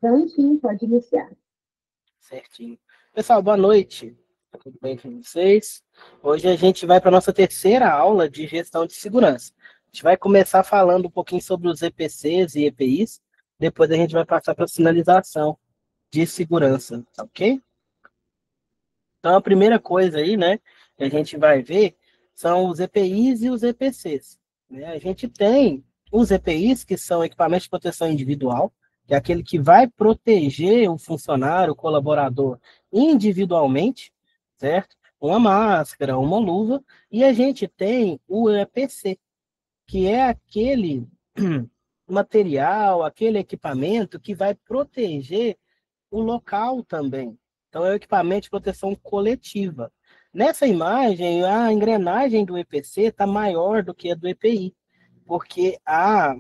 Prontinho, pode iniciar. Certinho. Pessoal, boa noite. Tudo bem com vocês? Hoje a gente vai para a nossa terceira aula de gestão de segurança. A gente vai começar falando um pouquinho sobre os EPCs e EPIs, depois a gente vai passar para a sinalização de segurança, tá ok? Então, a primeira coisa aí, né, que a gente vai ver são os EPIs e os EPCs. Né? A gente tem os EPIs, que são equipamentos de proteção individual, que é aquele que vai proteger o funcionário, o colaborador individualmente, certo? Uma máscara, uma luva, e a gente tem o EPC, que é aquele material, aquele equipamento que vai proteger o local também. Então, é o equipamento de proteção coletiva. Nessa imagem, a engrenagem do EPC está maior do que a do EPI, porque a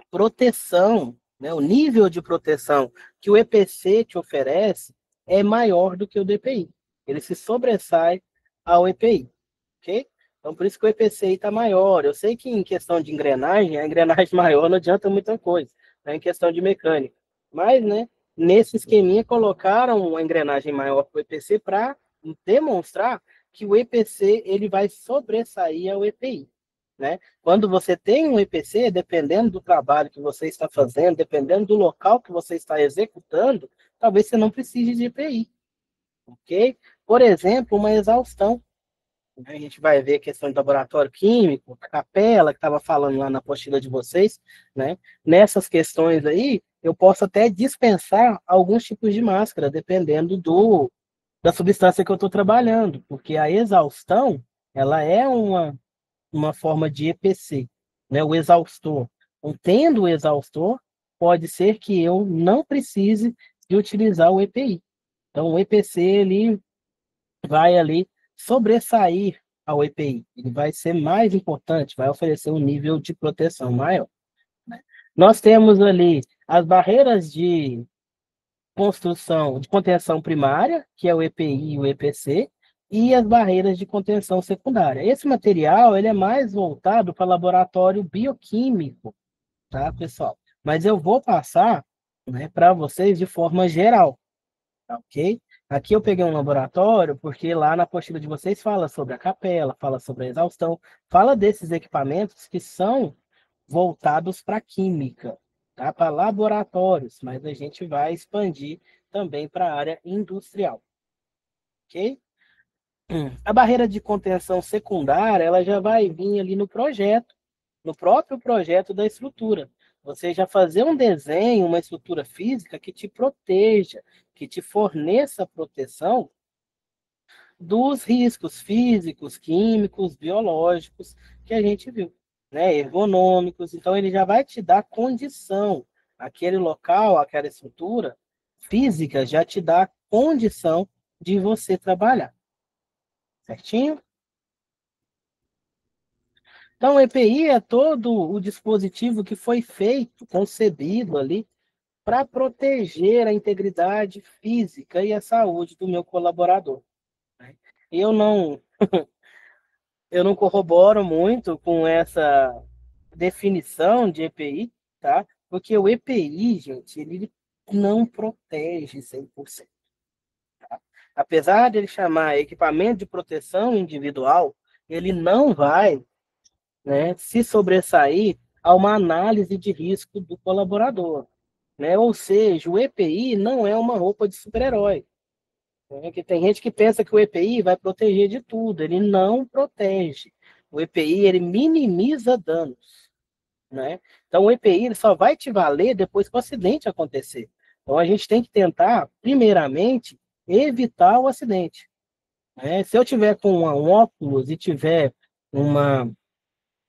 proteção, né, o nível de proteção que o EPC te oferece é maior do que o do EPI. Ele se sobressai ao EPI, ok? Então, por isso que o EPC está maior. Eu sei que em questão de engrenagem, a engrenagem maior não adianta muita coisa, né, em questão de mecânica. Mas, né, nesse esqueminha, colocaram uma engrenagem maior para o EPC para demonstrar que o EPC ele vai sobressair ao EPI. Né? Quando você tem um EPC, dependendo do trabalho que você está fazendo, dependendo do local que você está executando, talvez você não precise de EPI, ok? Por exemplo, uma exaustão. Né? A gente vai ver a questão de laboratório químico, capela, que estava falando lá na apostila de vocês, né? Nessas questões aí, eu posso até dispensar alguns tipos de máscara, dependendo da substância que eu estou trabalhando, porque a exaustão, ela é uma forma de EPC, né? O exaustor. Então, tendo o exaustor, pode ser que eu não precise de utilizar o EPI. Então, o EPC ele vai ali sobressair ao EPI. Ele vai ser mais importante, vai oferecer um nível de proteção maior. Né? Nós temos ali as barreiras de construção, de contenção primária, que é o EPI e o EPC, e as barreiras de contenção secundária. Esse material ele é mais voltado para laboratório bioquímico, tá, pessoal? Mas eu vou passar, né, para vocês de forma geral, tá, ok? Aqui eu peguei um laboratório, porque lá na apostila de vocês fala sobre a capela, fala sobre a exaustão, fala desses equipamentos que são voltados para química, tá? Para laboratórios, mas a gente vai expandir também para a área industrial, ok? A barreira de contenção secundária, ela já vai vir ali no projeto, no próprio projeto da estrutura. Você já fazer um desenho, uma estrutura física que te proteja, que te forneça proteção dos riscos físicos, químicos, biológicos que a gente viu, né? Ergonômicos. Então, ele já vai te dar condição. Aquele local, aquela estrutura física já te dá condição de você trabalhar. Certinho? Então, o EPI é todo o dispositivo que foi feito, concebido ali, para proteger a integridade física e a saúde do meu colaborador. Né? Eu não eu não corroboro muito com essa definição de EPI, tá? Porque o EPI, gente, ele não protege 100%. Apesar de ele chamar equipamento de proteção individual, ele não vai, né, se sobressair a uma análise de risco do colaborador. Né? Ou seja, o EPI não é uma roupa de super-herói. Né? Que tem gente que pensa que o EPI vai proteger de tudo. Ele não protege. O EPI ele minimiza danos. Né? Então, o EPI ele só vai te valer depois que o acidente acontecer. Então, a gente tem que tentar, primeiramente, evitar o acidente. Né? Se eu tiver com um óculos e tiver uma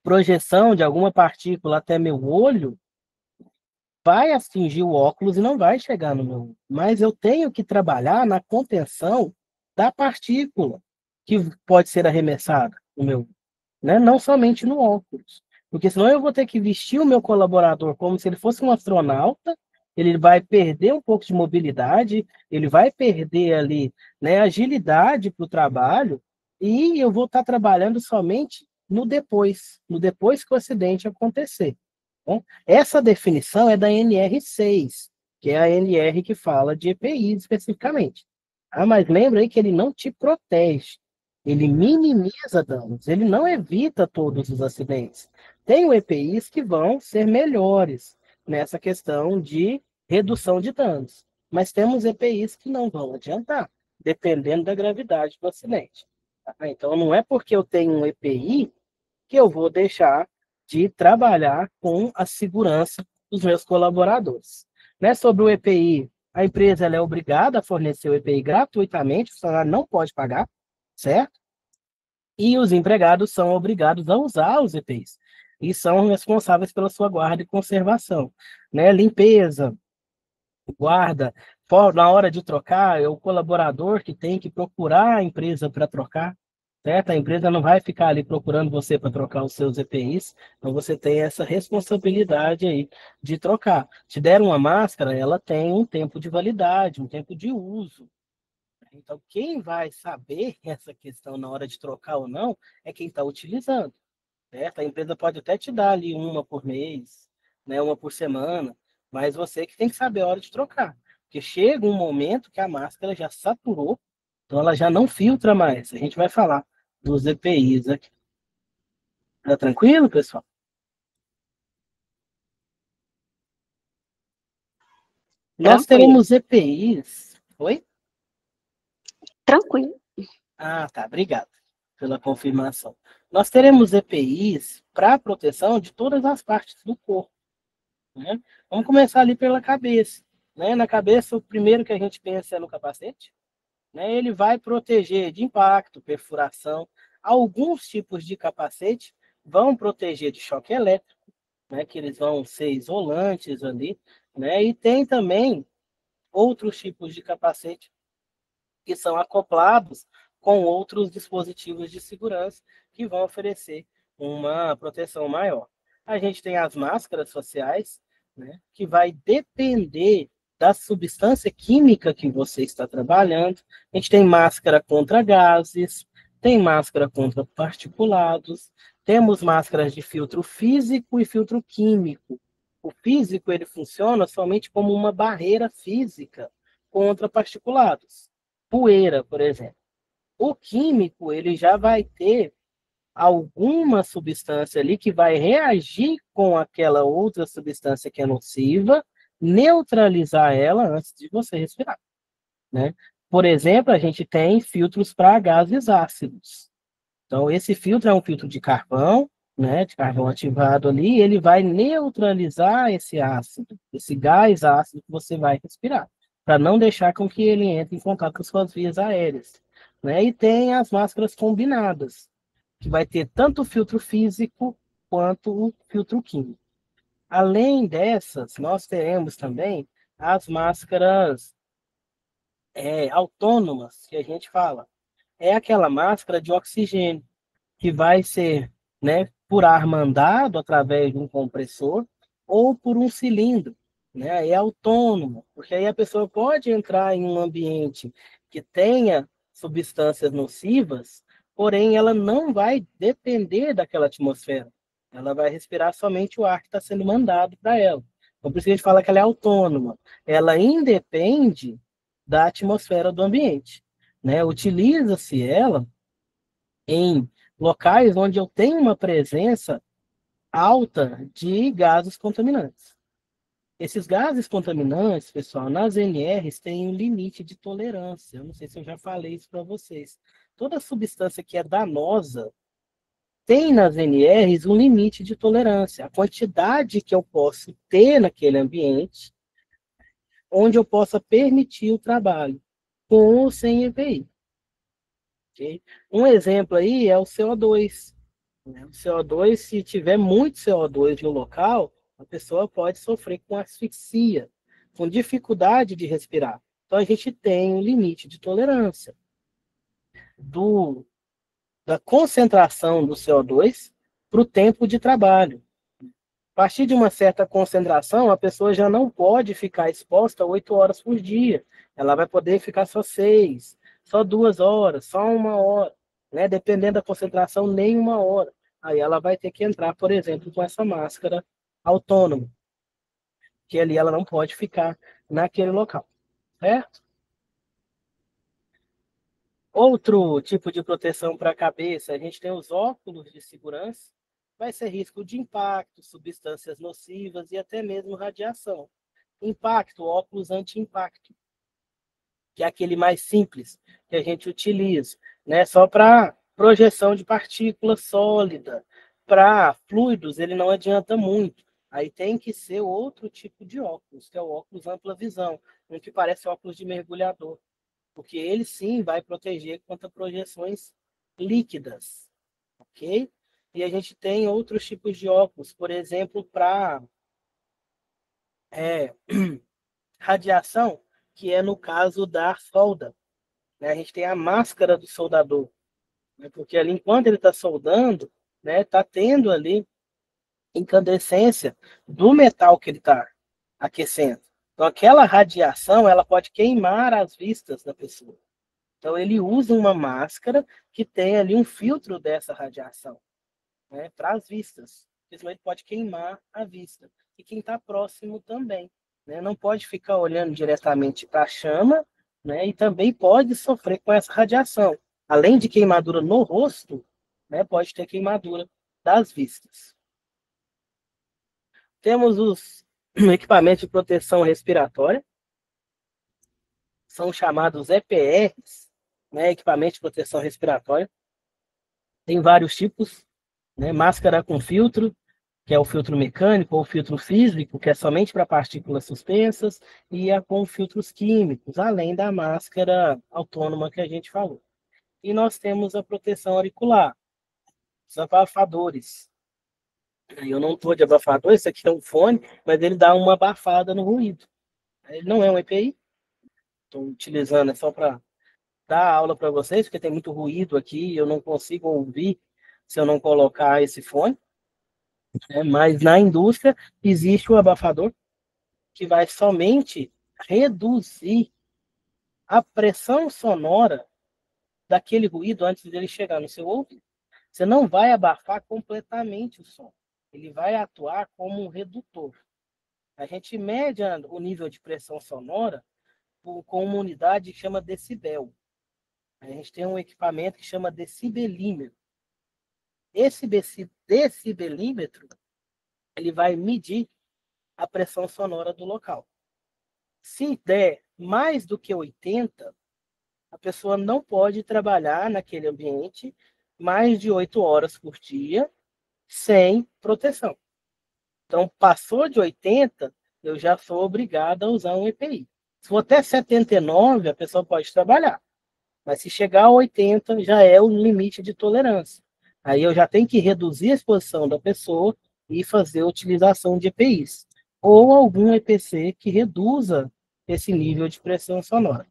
projeção de alguma partícula até meu olho, vai atingir o óculos e não vai chegar no meu. Mas eu tenho que trabalhar na contenção da partícula que pode ser arremessada no meu, né? Não somente no óculos. Porque senão eu vou ter que vestir o meu colaborador como se ele fosse um astronauta, ele vai perder um pouco de mobilidade, ele vai perder ali, né, agilidade para o trabalho, e eu vou estar trabalhando somente no depois que o acidente acontecer. Bom, essa definição é da NR6, que é a ANR que fala de EPI especificamente. Ah, mas lembra aí que ele não te protege, ele minimiza danos, ele não evita todos os acidentes. Tem EPIs que vão ser melhores nessa questão de redução de danos, mas temos EPIs que não vão adiantar, dependendo da gravidade do acidente. Então, não é porque eu tenho um EPI que eu vou deixar de trabalhar com a segurança dos meus colaboradores. Né? Sobre o EPI, a empresa ela é obrigada a fornecer o EPI gratuitamente, o funcionário não pode pagar, certo? E os empregados são obrigados a usar os EPIs e são responsáveis pela sua guarda e conservação. Né? Limpeza, guarda, na hora de trocar, é o colaborador que tem que procurar a empresa para trocar, certo? A empresa não vai ficar ali procurando você para trocar os seus EPIs, então você tem essa responsabilidade aí de trocar. Te deram uma máscara, ela tem um tempo de validade, um tempo de uso. Então, quem vai saber essa questão na hora de trocar ou não é quem está utilizando, certo? A empresa pode até te dar ali uma por mês, né, uma por semana, mas você que tem que saber a hora de trocar. Porque chega um momento que a máscara já saturou, então ela já não filtra mais. A gente vai falar dos EPIs aqui. Tá tranquilo, pessoal? Nós Tranquilo. teremos EPIs. Oi? Tranquilo. Ah, tá. Obrigado pela confirmação. Nós teremos EPIs para proteção de todas as partes do corpo. Né? Vamos começar ali pela cabeça. Né? Na cabeça, o primeiro que a gente pensa é no capacete. Né? Ele vai proteger de impacto, perfuração. Alguns tipos de capacete vão proteger de choque elétrico, né? Que eles vão ser isolantes ali. Né? E tem também outros tipos de capacete que são acoplados com outros dispositivos de segurança que vão oferecer uma proteção maior. A gente tem as máscaras faciais, né, que vai depender da substância química que você está trabalhando. A gente tem máscara contra gases, tem máscara contra particulados, temos máscaras de filtro físico e filtro químico. O físico ele funciona somente como uma barreira física contra particulados. Poeira, por exemplo. O químico, ele já vai ter alguma substância ali que vai reagir com aquela outra substância que é nociva, neutralizar ela antes de você respirar, né? Por exemplo, a gente tem filtros para gases ácidos. Então, esse filtro é um filtro de carvão, né, de carvão ativado ali, e ele vai neutralizar esse ácido, esse gás ácido que você vai respirar, para não deixar com que ele entre em contato com suas vias aéreas. Né? E tem as máscaras combinadas, que vai ter tanto o filtro físico quanto o filtro químico. Além dessas, nós teremos também as máscaras autônomas, que a gente fala. É aquela máscara de oxigênio que vai ser, né, por ar mandado através de um compressor ou por um cilindro, né? É autônomo, porque aí a pessoa pode entrar em um ambiente que tenha substâncias nocivas, porém ela não vai depender daquela atmosfera. Ela vai respirar somente o ar que está sendo mandado para ela. Então, por isso que a gente fala que ela é autônoma. Ela independe da atmosfera do ambiente, né? Utiliza-se ela em locais onde eu tenho uma presença alta de gases contaminantes. Esses gases contaminantes, pessoal, nas NRs têm um limite de tolerância. Eu não sei se eu já falei isso para vocês. Toda substância que é danosa tem nas NRs um limite de tolerância. A quantidade que eu posso ter naquele ambiente, onde eu possa permitir o trabalho, com ou sem EPI. Okay? Um exemplo aí é o CO2. Né? O CO2, se tiver muito CO2 no local, a pessoa pode sofrer com asfixia, com dificuldade de respirar. Então, a gente tem um limite de tolerância da concentração do CO2 para o tempo de trabalho. A partir de uma certa concentração, a pessoa já não pode ficar exposta 8 horas por dia. Ela vai poder ficar só 6, só 2 horas, só 1 hora, né? Dependendo da concentração, nem 1 hora. Aí ela vai ter que entrar, por exemplo, com essa máscara autônoma, que ali ela não pode ficar naquele local, certo? Outro tipo de proteção para a cabeça, a gente tem os óculos de segurança, vai ser risco de impacto, substâncias nocivas e até mesmo radiação. Impacto, óculos anti-impacto, que é aquele mais simples que a gente utiliza, né? Só para projeção de partícula sólida. Para fluidos, ele não adianta muito. Aí tem que ser outro tipo de óculos, que é o óculos ampla visão, um que parece óculos de mergulhador, porque ele sim vai proteger contra projeções líquidas, ok? E a gente tem outros tipos de óculos, por exemplo, para radiação, que é no caso da solda, né? A gente tem a máscara do soldador, né? Porque ali, enquanto ele está soldando, né, está tendo ali incandescência do metal que ele está aquecendo. Então, aquela radiação, ela pode queimar as vistas da pessoa. Então, ele usa uma máscara que tem ali um filtro dessa radiação, né, para as vistas. Porque senão ele pode queimar a vista. E quem está próximo também, né? Não pode ficar olhando diretamente para a chama, né? E também pode sofrer com essa radiação. Além de queimadura no rosto, né, pode ter queimadura das vistas. Temos os equipamentos de proteção respiratória, são chamados EPRs, né, equipamentos de proteção respiratória. Tem vários tipos, né? Máscara com filtro, que é o filtro mecânico ou filtro físico, que é somente para partículas suspensas, e a com filtros químicos, além da máscara autônoma que a gente falou. E nós temos a proteção auricular, os abafadores. Eu não estou de abafador, esse aqui é um fone, mas ele dá uma abafada no ruído. Ele não é um EPI, estou utilizando é só para dar aula para vocês, porque tem muito ruído aqui, eu não consigo ouvir se eu não colocar esse fone. Mas na indústria existe o abafador que vai somente reduzir a pressão sonora daquele ruído antes dele chegar no seu ouvido. Você não vai abafar completamente o som. Ele vai atuar como um redutor. A gente mede o nível de pressão sonora com uma unidade que chama decibel. A gente tem um equipamento que chama decibelímetro. Esse decibelímetro, ele vai medir a pressão sonora do local. Se der mais do que 80, a pessoa não pode trabalhar naquele ambiente mais de 8 horas por dia sem proteção. Então, passou de 80, eu já sou obrigado a usar um EPI. Se for até 79, a pessoa pode trabalhar. Mas se chegar a 80, já é o limite de tolerância. Aí eu já tenho que reduzir a exposição da pessoa e fazer a utilização de EPIs. Ou algum EPC que reduza esse nível de pressão sonora.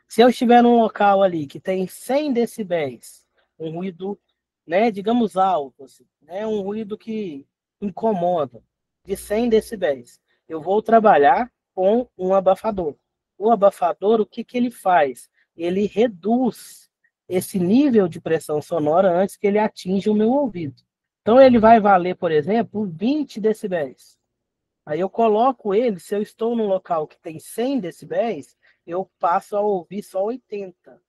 Se eu estiver num local ali que tem 100 decibéis, um ruído, né, digamos alto, assim, né, um ruído que incomoda, de 100 decibéis, eu vou trabalhar com um abafador. O abafador, o que ele faz? Ele reduz esse nível de pressão sonora antes que ele atinja o meu ouvido. Então, ele vai valer, por exemplo, 20 decibéis. Aí eu coloco ele, se eu estou num local que tem 100 decibéis, eu passo a ouvir só 80,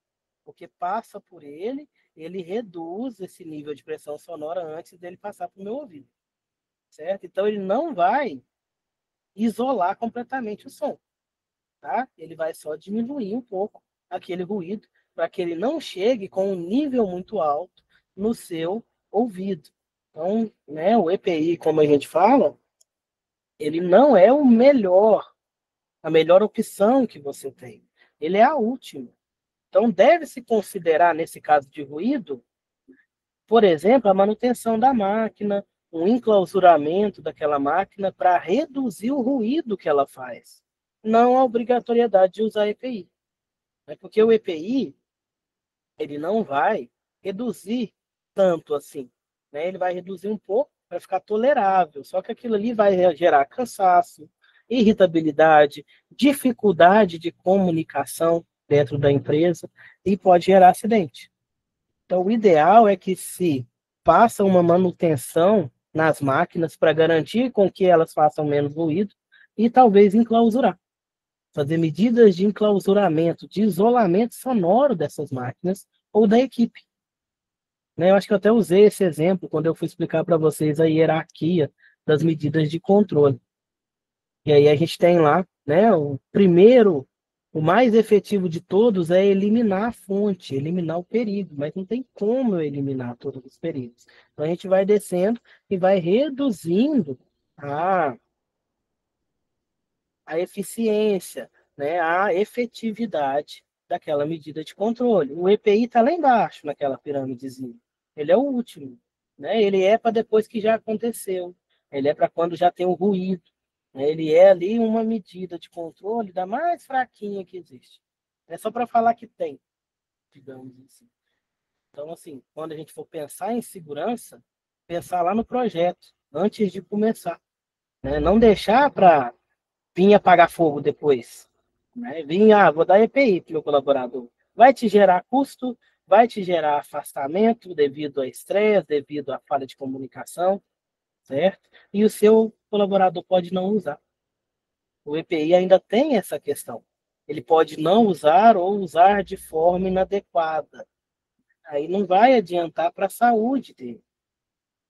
porque passa por ele, ele reduz esse nível de pressão sonora antes dele passar para o meu ouvido, certo? Então ele não vai isolar completamente o som, tá? Ele vai só diminuir um pouco aquele ruído para que ele não chegue com um nível muito alto no seu ouvido. Então, né, o EPI, como a gente fala, ele não é o melhor, a melhor opção que você tem. Ele é a última. Então, deve-se considerar, nesse caso de ruído, por exemplo, a manutenção da máquina, um enclausuramento daquela máquina para reduzir o ruído que ela faz. Não a obrigatoriedade de usar EPI. Porque o EPI, ele não vai reduzir tanto assim. Né? Ele vai reduzir um pouco para ficar tolerável. Só que aquilo ali vai gerar cansaço, irritabilidade, dificuldade de comunicação dentro da empresa e pode gerar acidente. Então, o ideal é que se faça uma manutenção nas máquinas para garantir com que elas façam menos ruído e talvez enclausurar. Fazer medidas de enclausuramento, de isolamento sonoro dessas máquinas ou da equipe. Né? Eu acho que eu até usei esse exemplo quando eu fui explicar para vocês a hierarquia das medidas de controle. E aí a gente tem lá, né, o primeiro, o mais efetivo de todos é eliminar a fonte, eliminar o perigo, mas não tem como eu eliminar todos os perigos. Então a gente vai descendo e vai reduzindo a, a eficiência, né, a efetividade daquela medida de controle. O EPI está lá embaixo, naquela pirâmidezinha. Ele é o último, né? Ele é para depois que já aconteceu. Ele é para quando já tem o ruído. Ele é ali uma medida de controle da mais fraquinha que existe. É só para falar que tem, digamos assim. Então, assim, quando a gente for pensar em segurança, pensar lá no projeto, antes de começar. Né? Não deixar para vir apagar fogo depois. Né? Vou dar EPI para o meu colaborador. Vai te gerar custo, vai te gerar afastamento devido a estresse, devido à falha de comunicação, certo? E o seu colaborador pode não usar. O EPI ainda tem essa questão. Ele pode não usar ou usar de forma inadequada. Aí não vai adiantar para a saúde dele.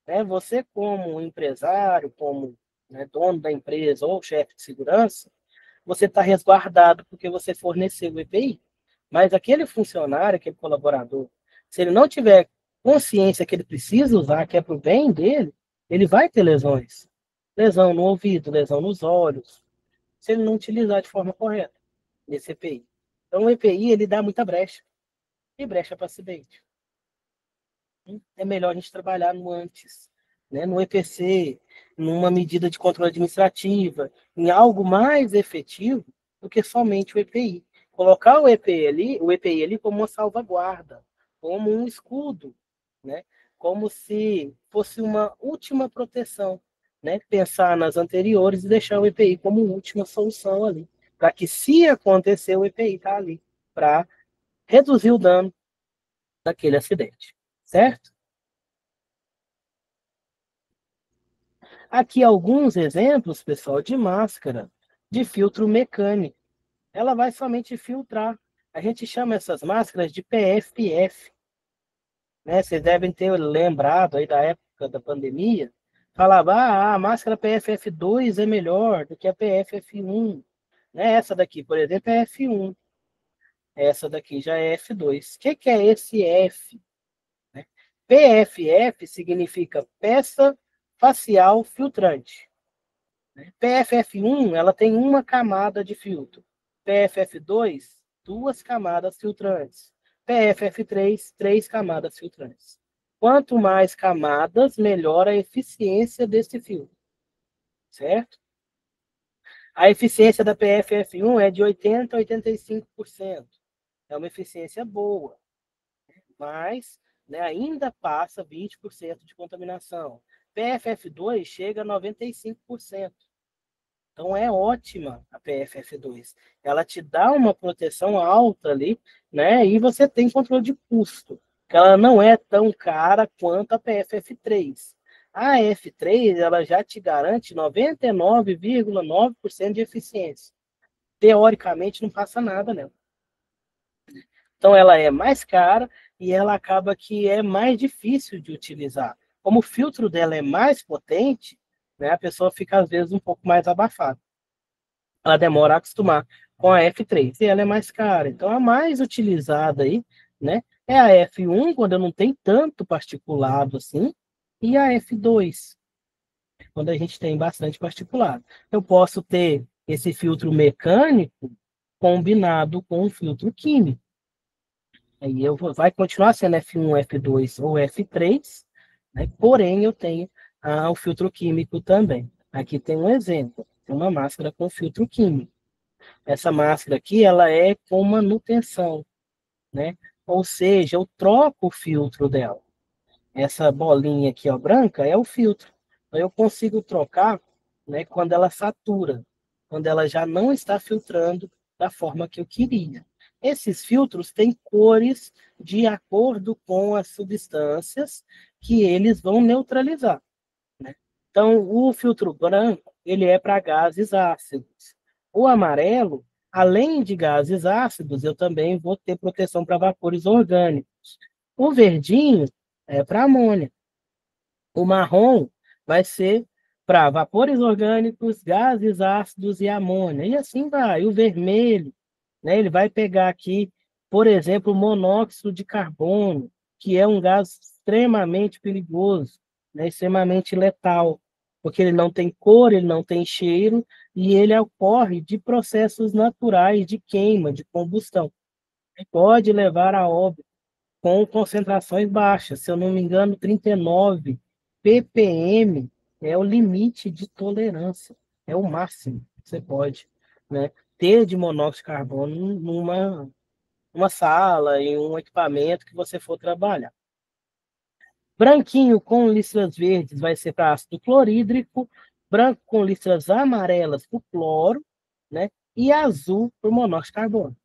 Né? Você, como empresário, como, né, dono da empresa ou chefe de segurança, você está resguardado porque você forneceu o EPI. Mas aquele funcionário, aquele colaborador, se ele não tiver consciência que ele precisa usar, que é para o bem dele, ele vai ter lesões. Lesão no ouvido, lesão nos olhos, se ele não utilizar de forma correta esse EPI. Então, o EPI, ele dá muita brecha. E brecha para acidente. É melhor a gente trabalhar no antes, né? No EPC, numa medida de controle administrativa, em algo mais efetivo do que somente o EPI. Colocar o EPI ali como uma salvaguarda, como um escudo, né? Como se fosse uma última proteção, né? Pensar nas anteriores e deixar o EPI como última solução ali, para que se acontecer o EPI está ali para reduzir o dano daquele acidente, certo? Aqui alguns exemplos, pessoal, de máscara de filtro mecânico. Ela vai somente filtrar. A gente chama essas máscaras de PFF, né? Vocês devem ter lembrado aí da época da pandemia. Falava, a máscara PFF2 é melhor do que a PFF1. Né? Essa daqui, por exemplo, é F1. Essa daqui já é F2. O que é esse F? Né? PFF significa peça facial filtrante. PFF1, ela tem uma camada de filtro. PFF2, duas camadas filtrantes. PFF3, três camadas filtrantes. Quanto mais camadas, melhor a eficiência desse filtro, certo? A eficiência da PFF1 é de 80% a 85%. É uma eficiência boa, mas, né, ainda passa 20% de contaminação. PFF2 chega a 95%. Então é ótima a PFF2. Ela te dá uma proteção alta ali, né? E você tem controle de custo. Ela não é tão cara quanto a PFF3. A F3, ela já te garante 99,9% de eficiência. Teoricamente não passa nada nela. Então ela é mais cara e ela acaba que é mais difícil de utilizar. Como o filtro dela é mais potente, né, a pessoa fica às vezes um pouco mais abafada. Ela demora a acostumar com a F3 e ela é mais cara. Então a mais utilizada aí, né, é a F1 quando eu não tenho tanto particulado assim, e a F2 quando a gente tem bastante particulado. Eu posso ter esse filtro mecânico combinado com um filtro químico. Aí vai continuar sendo F1, F2 ou F3, né? Porém eu tenho o filtro químico também. Aqui tem um exemplo, tem uma máscara com filtro químico. Essa máscara aqui, ela é com manutenção, né? Ou seja, eu troco o filtro dela. Essa bolinha aqui, ó, branca, é o filtro. Então, eu consigo trocar, né, quando ela satura, quando ela já não está filtrando da forma que eu queria. Esses filtros têm cores de acordo com as substâncias que eles vão neutralizar, né? Então, o filtro branco, ele é para gases ácidos. O amarelo, além de gases ácidos, eu também vou ter proteção para vapores orgânicos. O verdinho é para amônia. O marrom vai ser para vapores orgânicos, gases ácidos e amônia. E assim vai. O vermelho, né, ele vai pegar aqui, por exemplo, o monóxido de carbono, que é um gás extremamente perigoso, né, extremamente letal, porque ele não tem cor, ele não tem cheiro, e ele ocorre de processos naturais de queima, de combustão. Pode levar a óbito com concentrações baixas. Se eu não me engano, 39 ppm é o limite de tolerância, é o máximo que você pode, né, ter de monóxido de carbono numa uma sala, em um equipamento que você for trabalhar. Branquinho com listras verdes vai ser para ácido clorídrico, branco com listras amarelas para o cloro, né, e azul para o monóxido de carbono,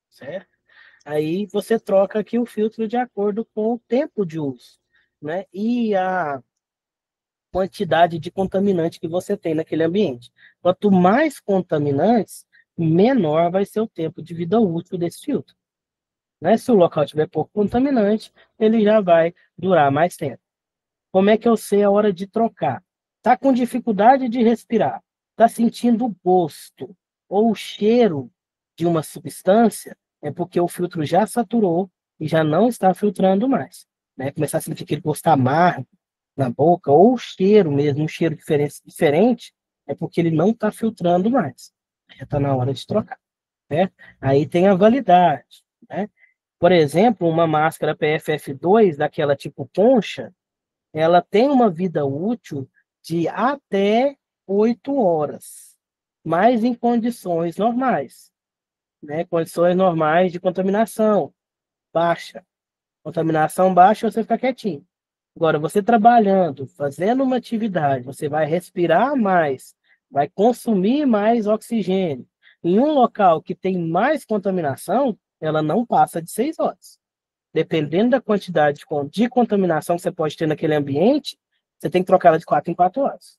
certo? Aí você troca aqui o filtro de acordo com o tempo de uso, né? E a quantidade de contaminante que você tem naquele ambiente. Quanto mais contaminantes, menor vai ser o tempo de vida útil desse filtro, né? Se o local tiver pouco contaminante, ele já vai durar mais tempo. Como é que eu sei a hora de trocar? Tá com dificuldade de respirar, tá sentindo o gosto ou o cheiro de uma substância, é porque o filtro já saturou e já não está filtrando mais, né? Começar a sentir aquele gosto amargo na boca ou o cheiro mesmo, um cheiro diferente, é porque ele não está filtrando mais. Já está na hora de trocar, né? Aí tem a validade, né? Por exemplo, uma máscara PFF2 daquela tipo concha, ela tem uma vida útil de até 8 horas, mas em condições normais, né? Condições normais de contaminação baixa. Contaminação baixa, você fica quietinho. Agora, você trabalhando, fazendo uma atividade, você vai respirar mais, vai consumir mais oxigênio. Em um local que tem mais contaminação, ela não passa de 6 horas. Dependendo da quantidade de contaminação que você pode ter naquele ambiente, você tem que trocar ela de 4 em 4 horas.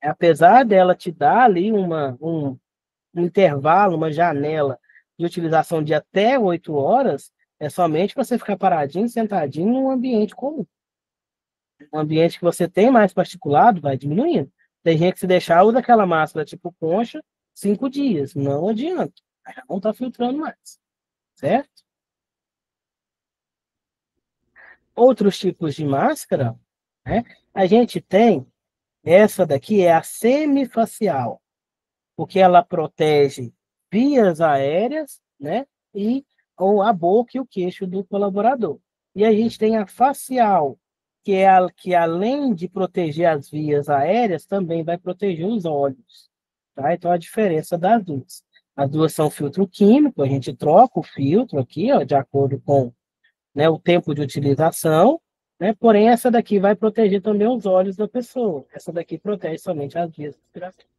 Apesar dela te dar ali um intervalo, uma janela de utilização de até 8 horas, é somente para você ficar paradinho, sentadinho num ambiente comum. Um ambiente que você tem mais particulado, vai diminuindo. Tem gente que se deixar, usa aquela máscara tipo concha, 5 dias. Não adianta. Aí já não está filtrando mais. Certo? Outros tipos de máscara, né? A gente tem, essa daqui é a semifacial, porque ela protege vias aéreas, né? E ou a boca e o queixo do colaborador. E a gente tem a facial, que é a que além de proteger as vias aéreas, também vai proteger os olhos, tá? Então a diferença das duas. As duas são filtro químico, a gente troca o filtro aqui, ó, de acordo com, né, o tempo de utilização, né? Porém, essa daqui vai proteger também os olhos da pessoa. Essa daqui protege somente as vias respiratórias.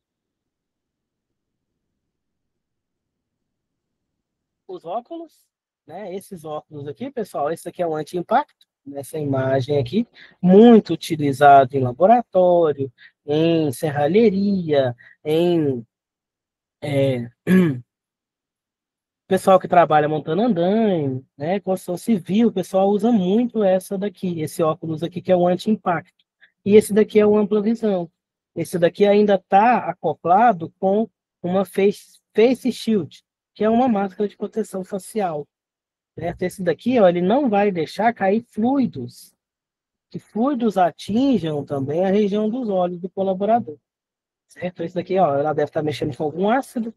Os óculos, né? Esses óculos aqui, pessoal, esse aqui é um anti-impacto, nessa imagem aqui, muito utilizado em laboratório, em serralheria, em pessoal que trabalha montando andaime, né? Construção civil, o pessoal usa muito essa daqui, esse óculos aqui que é o anti-impacto. E esse daqui é o ampla visão. Esse daqui ainda está acoplado com uma face shield, que é uma máscara de proteção facial. Certo? Esse daqui, ó, ele não vai deixar cair fluidos, que fluidos atinjam também a região dos olhos do colaborador. Certo? Esse daqui, ó, ela deve estar mexendo com algum ácido,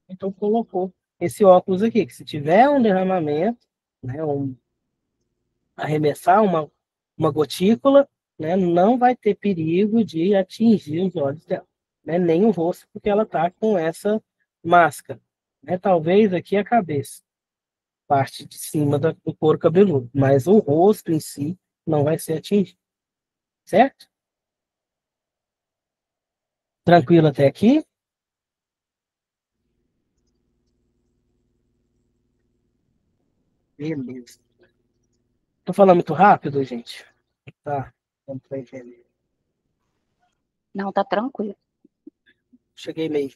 então colocou esse óculos aqui, que se tiver um derramamento, né, arremessar uma gotícula, né, não vai ter perigo de atingir os olhos dela, né, nem o rosto, porque ela está com essa máscara. Né, talvez aqui a cabeça, parte de cima do couro cabeludo, mas o rosto em si não vai ser atingido, certo? Tranquilo até aqui? Beleza. Tô falando muito rápido, gente? Tá, vamos para entender. Não, tá tranquilo. Cheguei meio,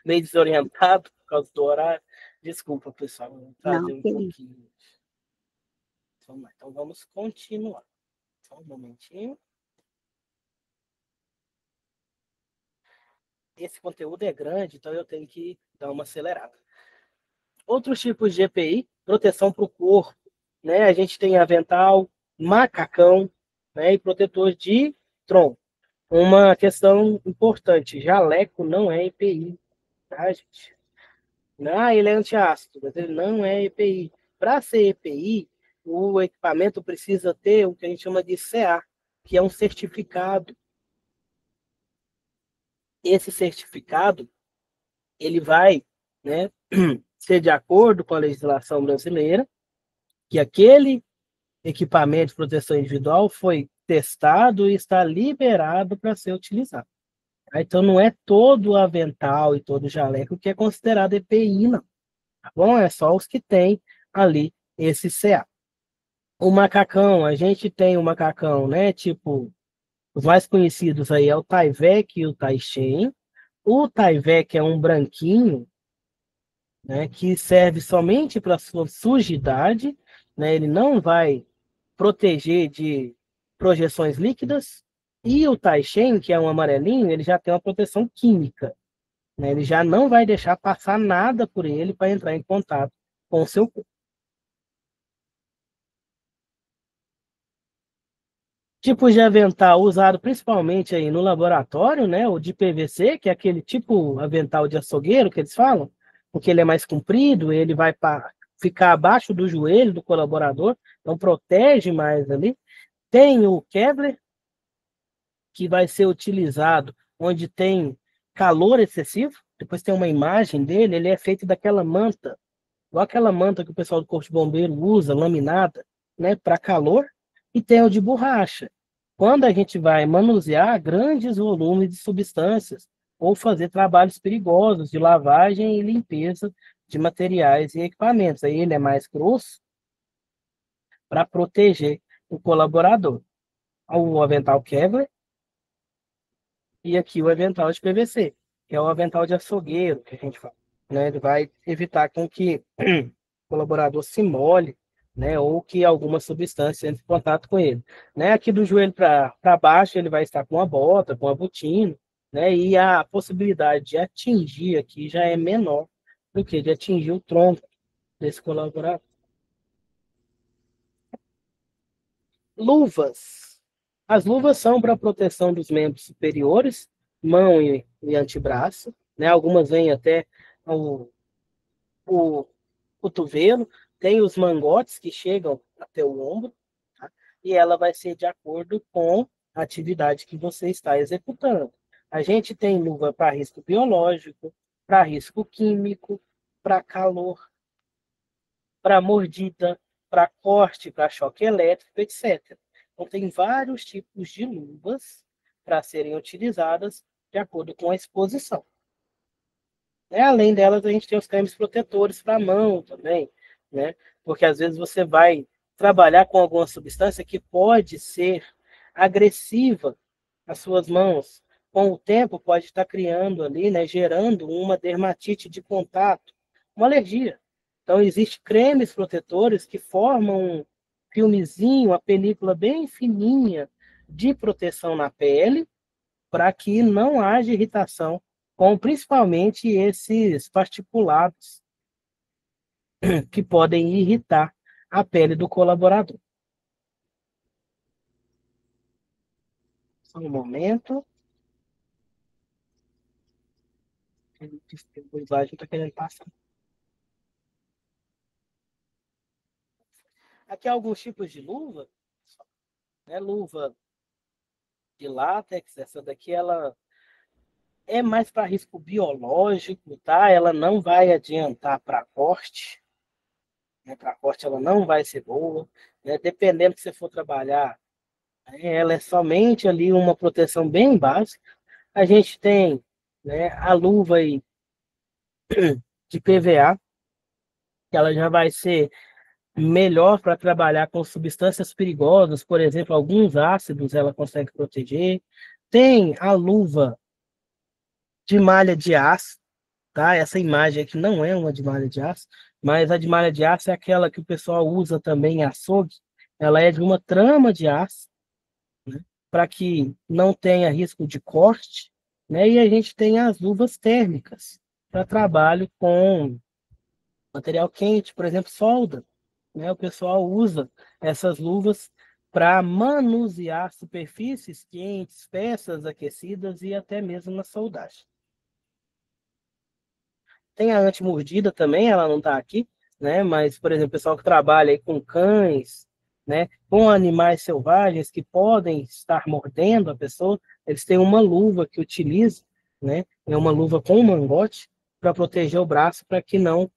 meio desorientado por causa do horário. Desculpa, pessoal, vou Não, trazer um que isso. pouquinho. Então vamos continuar. Só um momentinho. Esse conteúdo é grande, então eu tenho que dar uma acelerada. Outros tipos de EPI, proteção para o corpo, né? A gente tem avental, macacão, né? E protetor de tronco. Uma questão importante, jaleco não é EPI, tá, gente? Não, ele é antiácido, mas ele não é EPI. Para ser EPI, o equipamento precisa ter o que a gente chama de CA, que é um certificado. Esse certificado, ele vai, né, ser de acordo com a legislação brasileira, que aquele equipamento de proteção individual foi testado e está liberado para ser utilizado. Então, não é todo o avental e todo o jaleco que é considerado EPI, não. Tá bom? É só os que têm ali esse CA. O macacão, a gente tem o macacão, né? Tipo, os mais conhecidos aí é o Tyvek e o Taishen. O Tyvek é um branquinho, né? Que serve somente para sua sujidade, né? Ele não vai proteger de projeções líquidas. E o Taishen, que é um amarelinho, ele já tem uma proteção química, né? Ele já não vai deixar passar nada por ele para entrar em contato com o seu corpo. Tipos de avental usado principalmente aí no laboratório, né? O de PVC, que é aquele tipo avental de açougueiro que eles falam, porque ele é mais comprido, ele vai ficar abaixo do joelho do colaborador, então protege mais ali. Tem o Kevlar, que vai ser utilizado onde tem calor excessivo. Depois tem uma imagem dele, ele é feito daquela manta, igual aquela manta que o pessoal do Corpo de Bombeiro usa, laminada, né, para calor. E tem o de borracha. Quando a gente vai manusear grandes volumes de substâncias ou fazer trabalhos perigosos de lavagem e limpeza de materiais e equipamentos. Aí ele é mais grosso para proteger o colaborador. O avental Kevlar e aqui o avental de PVC, que é o avental de açougueiro que a gente fala, né? Ele vai evitar com que o colaborador se molhe, né? Ou que alguma substância entre em contato com ele, né? Aqui do joelho para baixo ele vai estar com a bota, com a botina, né? E a possibilidade de atingir aqui já é menor do que de atingir o tronco desse colaborador. Luvas. As luvas são para proteção dos membros superiores, mão e antebraço, né? Algumas vêm até o cotovelo, tem os mangotes que chegam até o ombro, tá? E ela vai ser de acordo com a atividade que você está executando. A gente tem luva para risco biológico, para risco químico, para calor, para mordida, para corte, para choque elétrico, etc. Então, tem vários tipos de luvas para serem utilizadas de acordo com a exposição. Além delas, a gente tem os cremes protetores para a mão também, né? Porque às vezes você vai trabalhar com alguma substância que pode ser agressiva às suas mãos. Com o tempo, pode estar criando ali, né, gerando uma dermatite de contato, uma alergia. Então, existem cremes protetores que formam um filmezinho, uma película bem fininha de proteção na pele, para que não haja irritação com principalmente esses particulados que podem irritar a pele do colaborador. Só um momento. O slide está querendo passar. Aqui há alguns tipos de luva, né? Luva de látex, essa daqui ela é mais para risco biológico, tá? Ela não vai adiantar para corte, né? Para corte ela não vai ser boa, né? Dependendo que você for trabalhar, ela é somente ali uma proteção bem básica. A gente tem, né, a luva aí de PVA, que ela já vai ser melhor para trabalhar com substâncias perigosas, por exemplo, alguns ácidos ela consegue proteger, Tem a luva de malha de aço, tá? Essa imagem aqui não é uma de malha de aço, mas a de malha de aço é aquela que o pessoal usa também em açougue. Ela é de uma trama de aço, né? Para que não tenha risco de corte, né? E a gente tem as luvas térmicas para trabalho com material quente, por exemplo, solda, né? O pessoal usa essas luvas para manusear superfícies quentes, peças aquecidas e até mesmo na soldagem. Tem a antimordida também, ela não está aqui, né? Mas, por exemplo, o pessoal que trabalha aí com cães, né? Com animais selvagens que podem estar mordendo a pessoa, eles têm uma luva que utiliza, né? É uma luva com mangote para proteger o braço para que não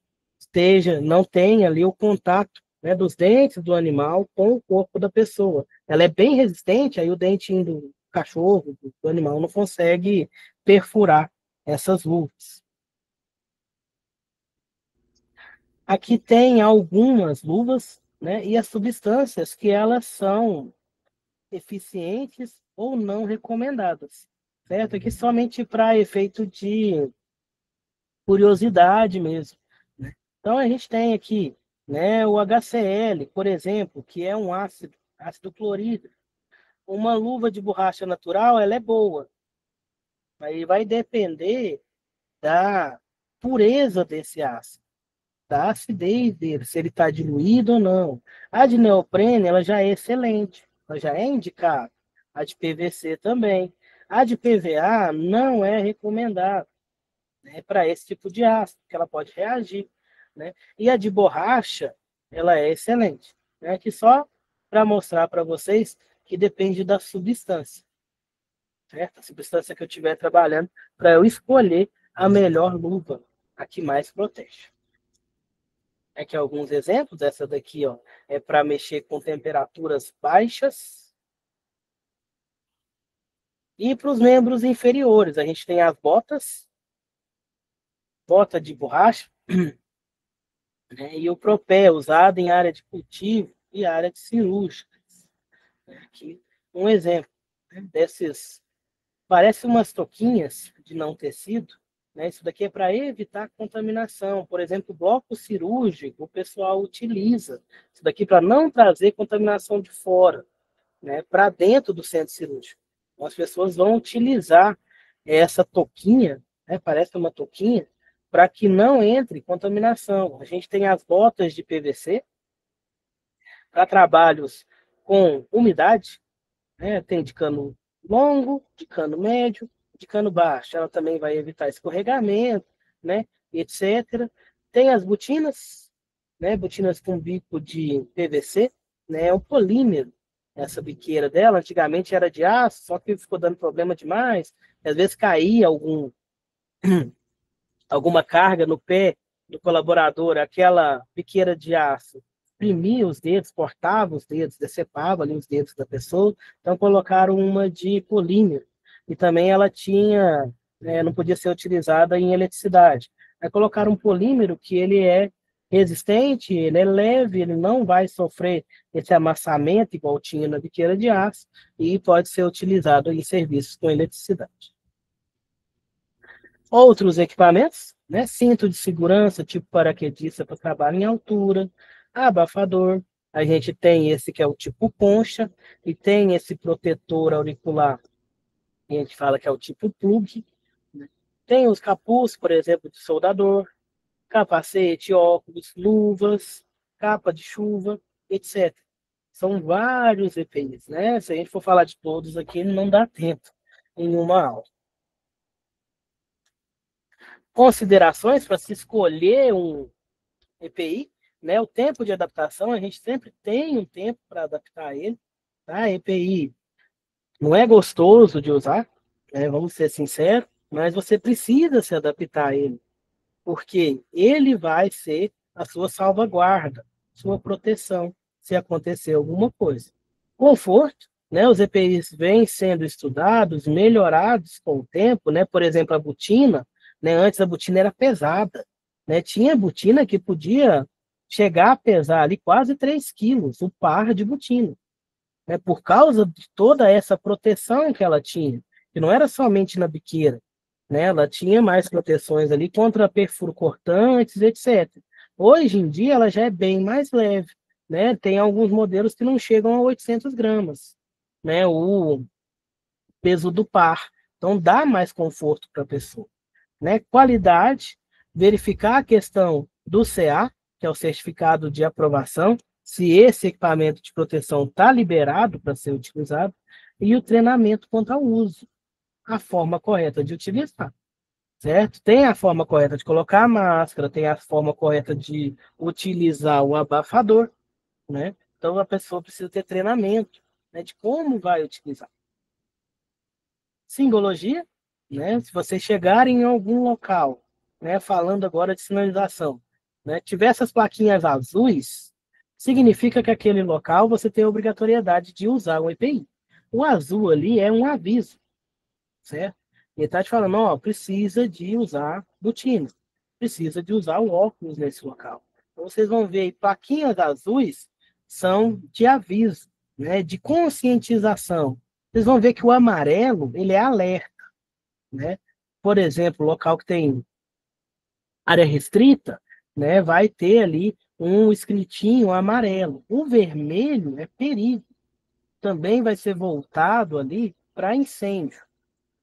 tenha ali o contato, né, dos dentes do animal com o corpo da pessoa. Ela é bem resistente, aí o dentinho do cachorro, do animal, não consegue perfurar essas luvas. Aqui tem algumas luvas, né, e as substâncias que elas são eficientes ou não recomendadas, certo? Aqui somente para efeito de curiosidade mesmo, né? Então a gente tem aqui, né, o HCl, por exemplo, que é um ácido clorídrico. Uma luva de borracha natural, ela é boa, aí vai depender da pureza desse ácido, da acidez dele, se ele está diluído ou não. A de neoprene, ela já é excelente, ela já é indicada. A de PVC também. A de PVA não é recomendada, né, para esse tipo de ácido, porque ela pode reagir, né? E a de borracha, ela é excelente, né? Aqui só para mostrar para vocês que depende da substância, certo? A substância que eu estiver trabalhando para eu escolher a melhor luva, a que mais protege. Aqui alguns exemplos. Essa daqui, ó, é para mexer com temperaturas baixas. E para os membros inferiores, a gente tem as botas, bota de borracha, né, e o propé, usado em área de cultivo e área de cirúrgica. Aqui um exemplo, né, desses, parece umas toquinhas de não tecido, né? Isso daqui é para evitar contaminação. Por exemplo, bloco cirúrgico, o pessoal utiliza isso daqui para não trazer contaminação de fora, né, para dentro do centro cirúrgico. Então, as pessoas vão utilizar essa touquinha, né, parece uma touquinha, para que não entre contaminação. A gente tem as botas de PVC para trabalhos com umidade, né, tem de cano longo, de cano médio, de cano baixo. Ela também vai evitar escorregamento, né, etc. Tem as botinas, né, botinas com bico de PVC, né, é um polímero. Essa biqueira dela, antigamente era de aço, só que ficou dando problema demais. Às vezes caía alguma carga no pé do colaborador, aquela biqueira de aço exprimia os dedos, cortava os dedos, decepava ali os dedos da pessoa, então colocaram uma de polímero. E também ela tinha, não podia ser utilizada em eletricidade. Aí colocaram um polímero que ele é resistente, ele é leve, ele não vai sofrer esse amassamento igual tinha na biqueira de aço e pode ser utilizado em serviços com eletricidade. Outros equipamentos, né? Cinto de segurança, tipo paraquedista para trabalho em altura, abafador. A gente tem esse que é o tipo concha, e tem esse protetor auricular, que a gente fala que é o tipo plug. Né? Tem os capuz, por exemplo, de soldador, capacete, óculos, luvas, capa de chuva, etc. São vários EPIs, né? Se a gente for falar de todos aqui, não dá tempo em uma aula. Considerações para se escolher um EPI, né? O tempo de adaptação, a gente sempre tem um tempo para adaptar ele, tá? EPI não é gostoso de usar, né? Vamos ser sinceros, mas você precisa se adaptar a ele, porque ele vai ser a sua salvaguarda, sua proteção, se acontecer alguma coisa. Conforto, né? Os EPIs vêm sendo estudados, melhorados com o tempo, né? Por exemplo, a botina, né? Antes a botina era pesada, né? Tinha botina que podia chegar a pesar ali quase 3 quilos, o par de botina, né? Por causa de toda essa proteção que ela tinha. que não era somente na biqueira, né? Ela tinha mais proteções ali contra perfuro cortantes, etc. Hoje em dia ela já é bem mais leve, né? Tem alguns modelos que não chegam a 800 gramas, né? O peso do par. Então dá mais conforto para a pessoa, né? Qualidade, verificar a questão do CA, que é o certificado de aprovação, se esse equipamento de proteção está liberado para ser utilizado, e o treinamento quanto ao uso, a forma correta de utilizar, certo? Tem a forma correta de colocar a máscara, tem a forma correta de utilizar o abafador, né? Então a pessoa precisa ter treinamento, né, de como vai utilizar. Simbologia, né? Se você chegar em algum local, né, falando agora de sinalização, né, tiver essas plaquinhas azuis, significa que aquele local você tem a obrigatoriedade de usar o EPI. O azul ali é um aviso, certo? Ele está te falando, ó, precisa de usar botina, precisa de usar o óculos nesse local. Então, vocês vão ver aí, plaquinhas azuis são de aviso, né, de conscientização. Vocês vão ver que o amarelo, ele é alerta, né? Por exemplo, local que tem área restrita, né, vai ter ali um escritinho amarelo. O vermelho é perigo. Também vai ser voltado ali para incêndio,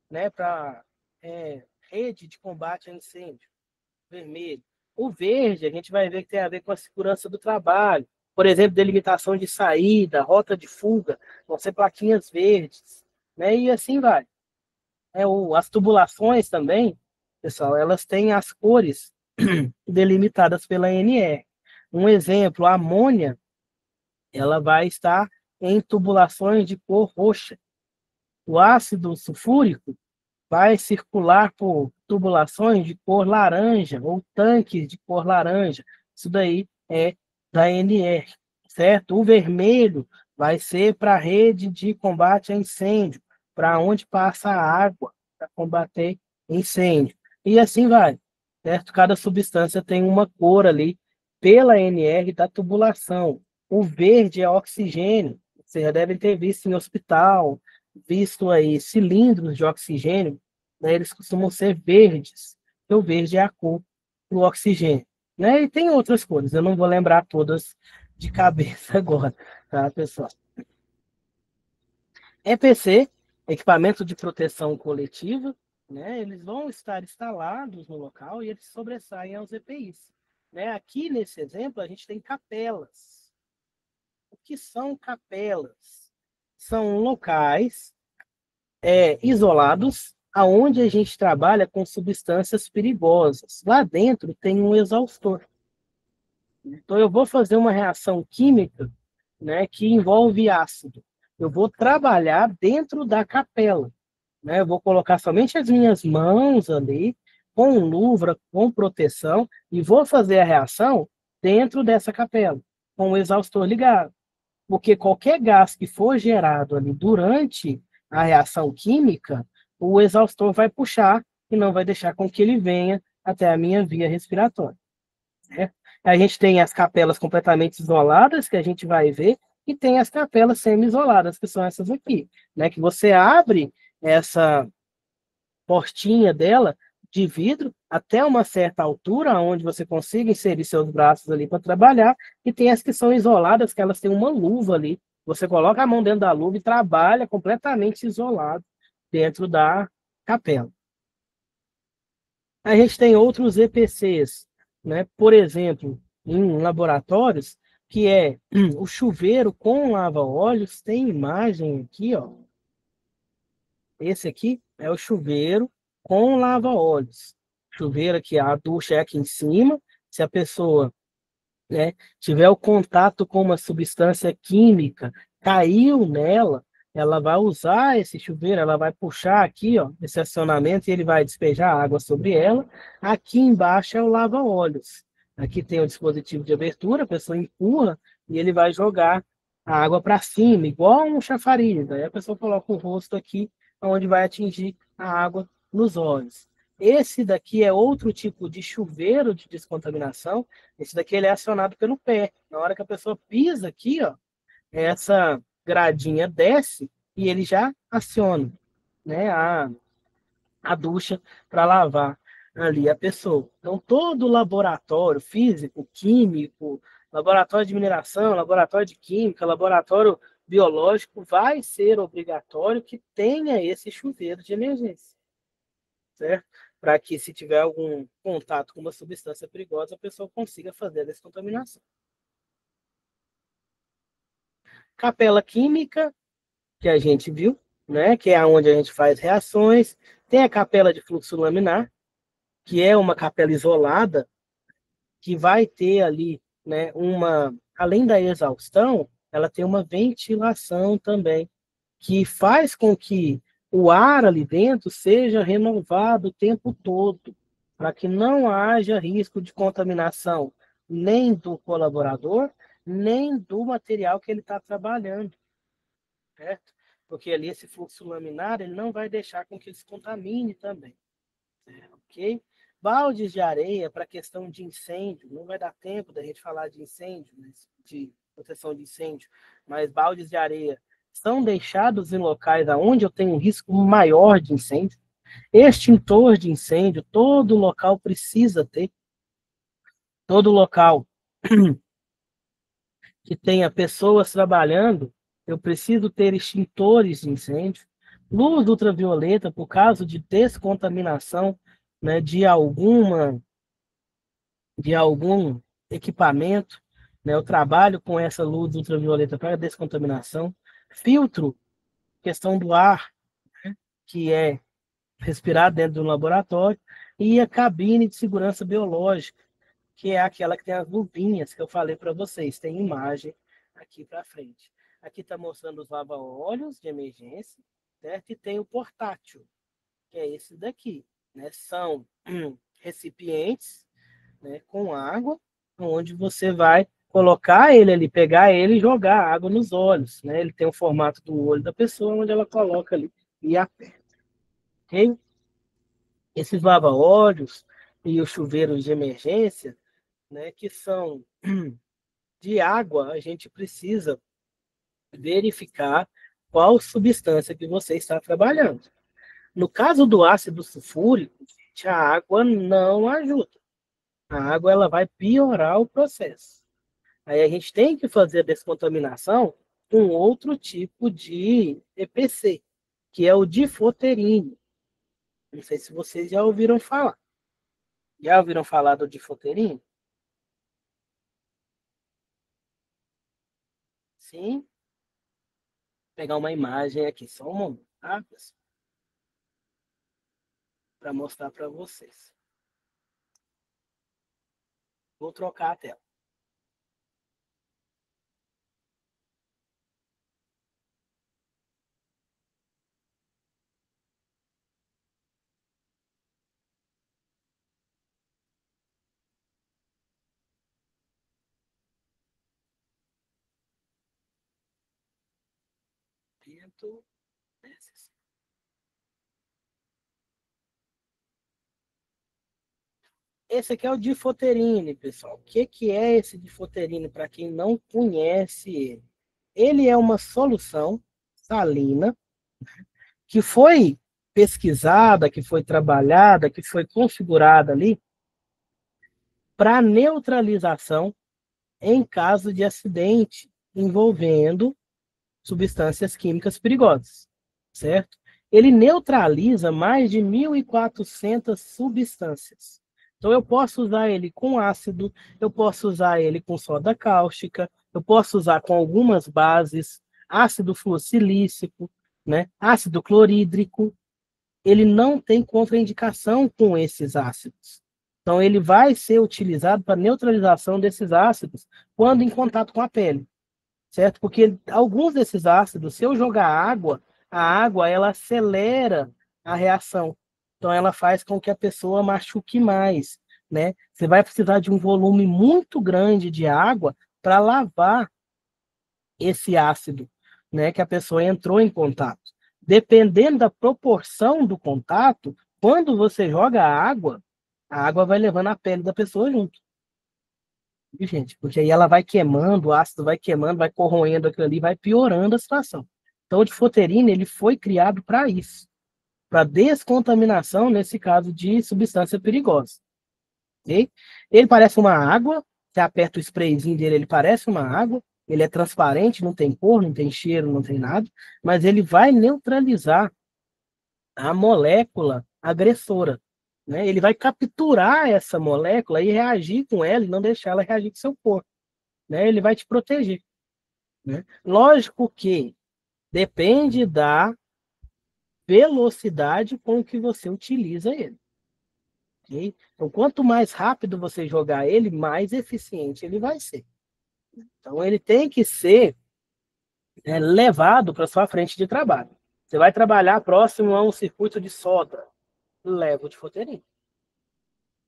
né, para rede de combate a incêndio, vermelho. O verde, a gente vai ver que tem a ver com a segurança do trabalho. Por exemplo, delimitação de saída, rota de fuga, vão ser plaquinhas verdes, né, e assim vai. As tubulações também, pessoal, elas têm as cores delimitadas pela ANR. Um exemplo, a amônia, ela vai estar em tubulações de cor roxa. O ácido sulfúrico vai circular por tubulações de cor laranja ou tanques de cor laranja. Isso daí é da ANR, certo? O vermelho vai ser para a rede de combate a incêndio, para onde passa a água para combater incêndio. E assim vai, certo? Cada substância tem uma cor ali pela ANR da tubulação. O verde é oxigênio. Vocês já devem ter visto em hospital, visto aí cilindros de oxigênio, né, eles costumam ser verdes. O verde é a cor do oxigênio. Né? E tem outras cores, eu não vou lembrar todas de cabeça agora, tá, pessoal? EPC, equipamento de proteção coletiva, né? Eles vão estar instalados no local e eles sobressaem aos EPIs. Né? Aqui nesse exemplo, a gente tem capelas. O que são capelas? São locais isolados, aonde a gente trabalha com substâncias perigosas. Lá dentro tem um exaustor. Então eu vou fazer uma reação química, né, que envolve ácido. Eu vou trabalhar dentro da capela, né? Eu vou colocar somente as minhas mãos ali, com luva, com proteção, e vou fazer a reação dentro dessa capela, com o exaustor ligado. Porque qualquer gás que for gerado ali durante a reação química, o exaustor vai puxar e não vai deixar com que ele venha até a minha via respiratória. Né? A gente tem as capelas completamente isoladas, que a gente vai ver, e tem as capelas semi-isoladas, que são essas aqui, né? Que você abre essa portinha dela de vidro até uma certa altura, onde você consiga inserir seus braços ali para trabalhar, e tem as que são isoladas, que elas têm uma luva ali. Você coloca a mão dentro da luva e trabalha completamente isolado dentro da capela. A gente tem outros EPCs, né? Por exemplo, em laboratórios, que é o chuveiro com lava-óleos, tem imagem aqui, ó. Esse aqui é o chuveiro com lava-óleos. Chuveiro aqui, a ducha é aqui em cima. Se a pessoa, né, tiver o contato com uma substância química, caiu nela, ela vai usar esse chuveiro, ela vai puxar aqui, ó, esse acionamento e ele vai despejar água sobre ela. Aqui embaixo é o lava-óleos. Aqui tem o dispositivo de abertura, a pessoa empurra e ele vai jogar a água para cima, igual um chafariz. Aí a pessoa coloca o rosto aqui, onde vai atingir a água nos olhos. Esse daqui é outro tipo de chuveiro de descontaminação. Esse daqui ele é acionado pelo pé. Na hora que a pessoa pisa aqui, ó, essa gradinha desce e ele já aciona. né, a ducha para lavar ali a pessoa. Então, todo laboratório físico, químico, laboratório de mineração, laboratório de química, laboratório biológico, vai ser obrigatório que tenha esse chuveiro de emergência, certo? Para que, se tiver algum contato com uma substância perigosa, a pessoa consiga fazer a descontaminação. Capela química, que a gente viu, né, que é onde a gente faz reações. Tem a capela de fluxo laminar, que é uma capela isolada, que vai ter ali, né, além da exaustão, ela tem uma ventilação também, que faz com que o ar ali dentro seja renovado o tempo todo, para que não haja risco de contaminação nem do colaborador, nem do material que ele está trabalhando, certo? Porque ali esse fluxo laminar, ele não vai deixar com que ele se contamine também, ok? Baldes de areia para questão de incêndio, não vai dar tempo da gente falar de incêndio, de proteção de incêndio, mas baldes de areia são deixados em locais onde eu tenho um risco maior de incêndio. Extintor de incêndio, todo local precisa ter, todo local que tenha pessoas trabalhando, eu preciso ter extintores de incêndio, luz ultravioleta por caso de descontaminação, né, de algum equipamento, né? Eu trabalho com essa luz ultravioleta para descontaminação, filtro, questão do ar, que é respirado dentro do laboratório, e a cabine de segurança biológica, que é aquela que tem as luvinhas que eu falei para vocês, tem imagem aqui para frente. Aqui está mostrando os lava-óleos de emergência, certo? E tem o portátil, que é esse daqui, né? São recipientes, né, com água, onde você vai colocar ele ali, pegar ele e jogar água nos olhos, né? Ele tem o formato do olho da pessoa, onde ela coloca ali e aperta, ok? Esses lava-óleos e os chuveiros de emergência, né, que são de água, a gente precisa verificar qual substância que você está trabalhando. No caso do ácido sulfúrico, gente, a água não ajuda. A água ela vai piorar o processo. Aí a gente tem que fazer a descontaminação com outro tipo de EPC, que é o difoterine. Não sei se vocês já ouviram falar. Já ouviram falar do difoterine? Sim. Vou pegar uma imagem aqui, só um momento, tá, pessoal? Para mostrar para vocês. Vou trocar a tela. Dentro desses. Esse aqui é o difoterine, pessoal. O que é esse difoterine para quem não conhece ele? Ele é uma solução salina que foi pesquisada, que foi trabalhada, que foi configurada ali para neutralização em caso de acidente envolvendo substâncias químicas perigosas, certo? Ele neutraliza mais de 1.400 substâncias. Então, eu posso usar ele com ácido, eu posso usar ele com soda cáustica, eu posso usar com algumas bases, ácido fluorsilícico, né? Ácido clorídrico. Ele não tem contraindicação com esses ácidos. Então, ele vai ser utilizado para neutralização desses ácidos quando em contato com a pele, certo? Porque alguns desses ácidos, se eu jogar água, a água ela acelera a reação. Então, ela faz com que a pessoa machuque mais, né? Você vai precisar de um volume muito grande de água para lavar esse ácido, né, que a pessoa entrou em contato. Dependendo da proporção do contato, quando você joga a água vai levando a pele da pessoa junto. Viu, gente? Porque aí ela vai queimando, o ácido vai queimando, vai corroendo aquilo ali, vai piorando a situação. Então, o difoterine, ele foi criado para isso, para descontaminação, nesse caso de substância perigosa. Okay? Ele parece uma água, você aperta o sprayzinho dele, ele parece uma água, ele é transparente, não tem cor, não tem cheiro, não tem nada, mas ele vai neutralizar a molécula agressora. Né? Ele vai capturar essa molécula e reagir com ela e não deixar ela reagir com seu corpo. Né? Ele vai te proteger. Né? Lógico que depende da velocidade com que você utiliza ele. Okay? Então, quanto mais rápido você jogar ele, mais eficiente ele vai ser. Então, ele tem que ser levado para sua frente de trabalho. Você vai trabalhar próximo a um circuito de solda, leva o difoterine.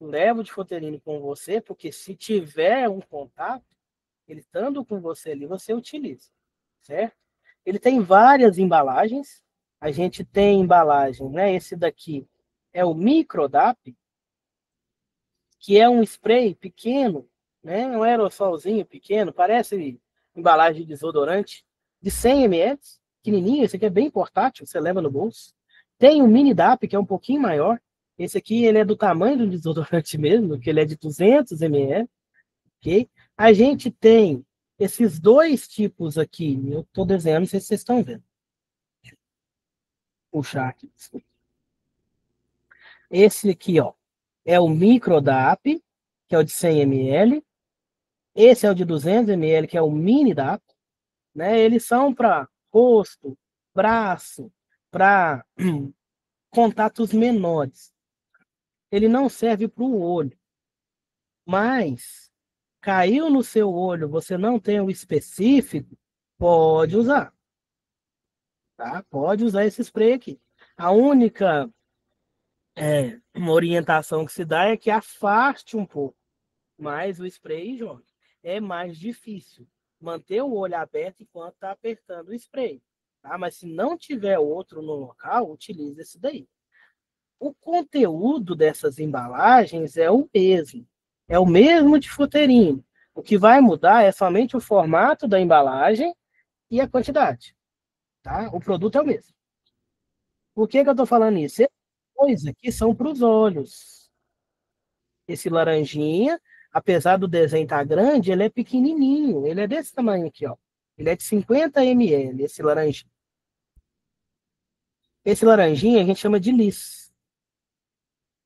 Leva o difoterine com você, porque se tiver um contato, ele estando com você ali, você utiliza, certo? Ele tem várias embalagens. A gente tem embalagem, né? Esse daqui é o Microdap, que é um spray pequeno, né? Um aerossolzinho pequeno, parece embalagem de desodorante, de 100 ml, pequenininho. Esse aqui é bem portátil, você leva no bolso. Tem o Mini Dap, que é um pouquinho maior. Esse aqui ele é do tamanho do desodorante mesmo, que ele é de 200 ml. Okay? A gente tem esses dois tipos aqui. Eu estou desenhando, não sei se vocês estão vendo. Vou puxar aqui. Esse aqui, ó, é o Microdap, que é o de 100 ml. Esse é o de 200 ml, que é o Mini Dap. Né? Eles são para rosto, braço, para contatos menores. Ele não serve para o olho. Mas caiu no seu olho, você não tem o específico, pode usar. Tá? Pode usar esse spray aqui. A única uma orientação que se dá é que afaste um pouco mais o spray e jogue. É mais difícil manter o olho aberto enquanto está apertando o spray. Tá? Mas se não tiver outro no local, utilize esse daí. O conteúdo dessas embalagens é o mesmo. É o mesmo de futerino. O que vai mudar é somente o formato da embalagem e a quantidade. Tá? O produto é o mesmo. Por que eu estou falando isso? Essas coisas aqui são para os olhos. Esse laranjinha, apesar do desenho estar grande, ele é pequenininho. Ele é desse tamanho aqui, ó. Ele é de 50 ml, esse laranjinha. Esse laranjinha a gente chama de lis.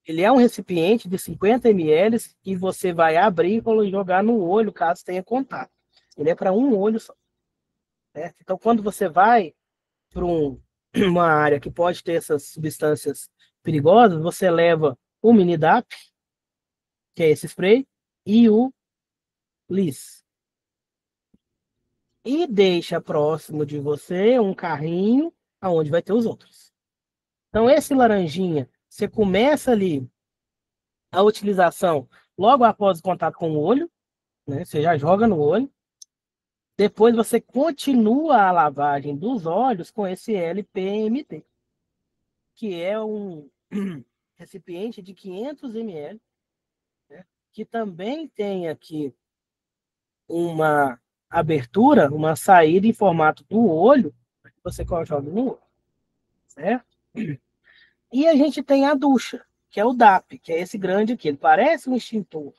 Ele é um recipiente de 50 ml que você vai abrir e jogar no olho, caso tenha contato. Ele é para um olho só. Certo? Então, quando você vai para uma área que pode ter essas substâncias perigosas, você leva o Minidap, que é esse spray, e o Lis. E deixa próximo de você um carrinho aonde vai ter os outros. Então, esse laranjinha, você começa ali a utilização logo após o contato com o olho, né? Você já joga no olho. Depois você continua a lavagem dos olhos com esse LPMT, que é um recipiente de 500 ml, né? Que também tem aqui uma abertura, uma saída em formato do olho, que você joga no olho, certo? E a gente tem a ducha, que é o DAP, que é esse grande aqui. Ele parece um extintor.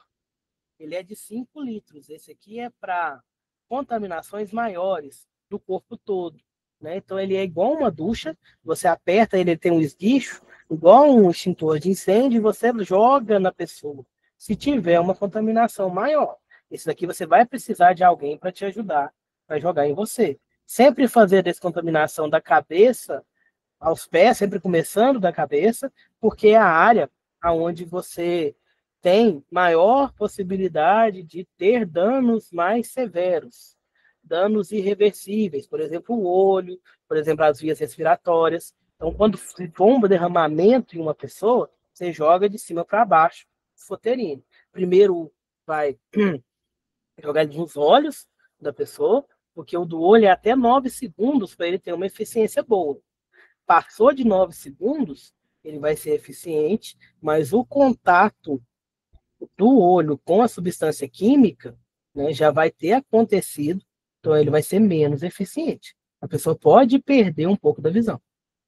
Ele é de 5 litros. Esse aqui é para contaminações maiores do corpo todo. Né? Então, ele é igual uma ducha. Você aperta ele tem um esguicho, igual um extintor de incêndio, e você joga na pessoa. Se tiver uma contaminação maior, esse daqui você vai precisar de alguém para te ajudar, para jogar em você. Sempre fazer a descontaminação da cabeça aos pés, sempre começando da cabeça, porque é a área onde você tem maior possibilidade de ter danos mais severos, danos irreversíveis, por exemplo, o olho, por exemplo, as vias respiratórias. Então, quando for um derramamento em uma pessoa, você joga de cima para baixo, esfoterine. Primeiro vai jogar nos olhos da pessoa, porque o do olho é até 9 segundos para ele ter uma eficiência boa. Passou de 9 segundos, ele vai ser eficiente, mas o contato do olho com a substância química, né, já vai ter acontecido, então ele vai ser menos eficiente. A pessoa pode perder um pouco da visão.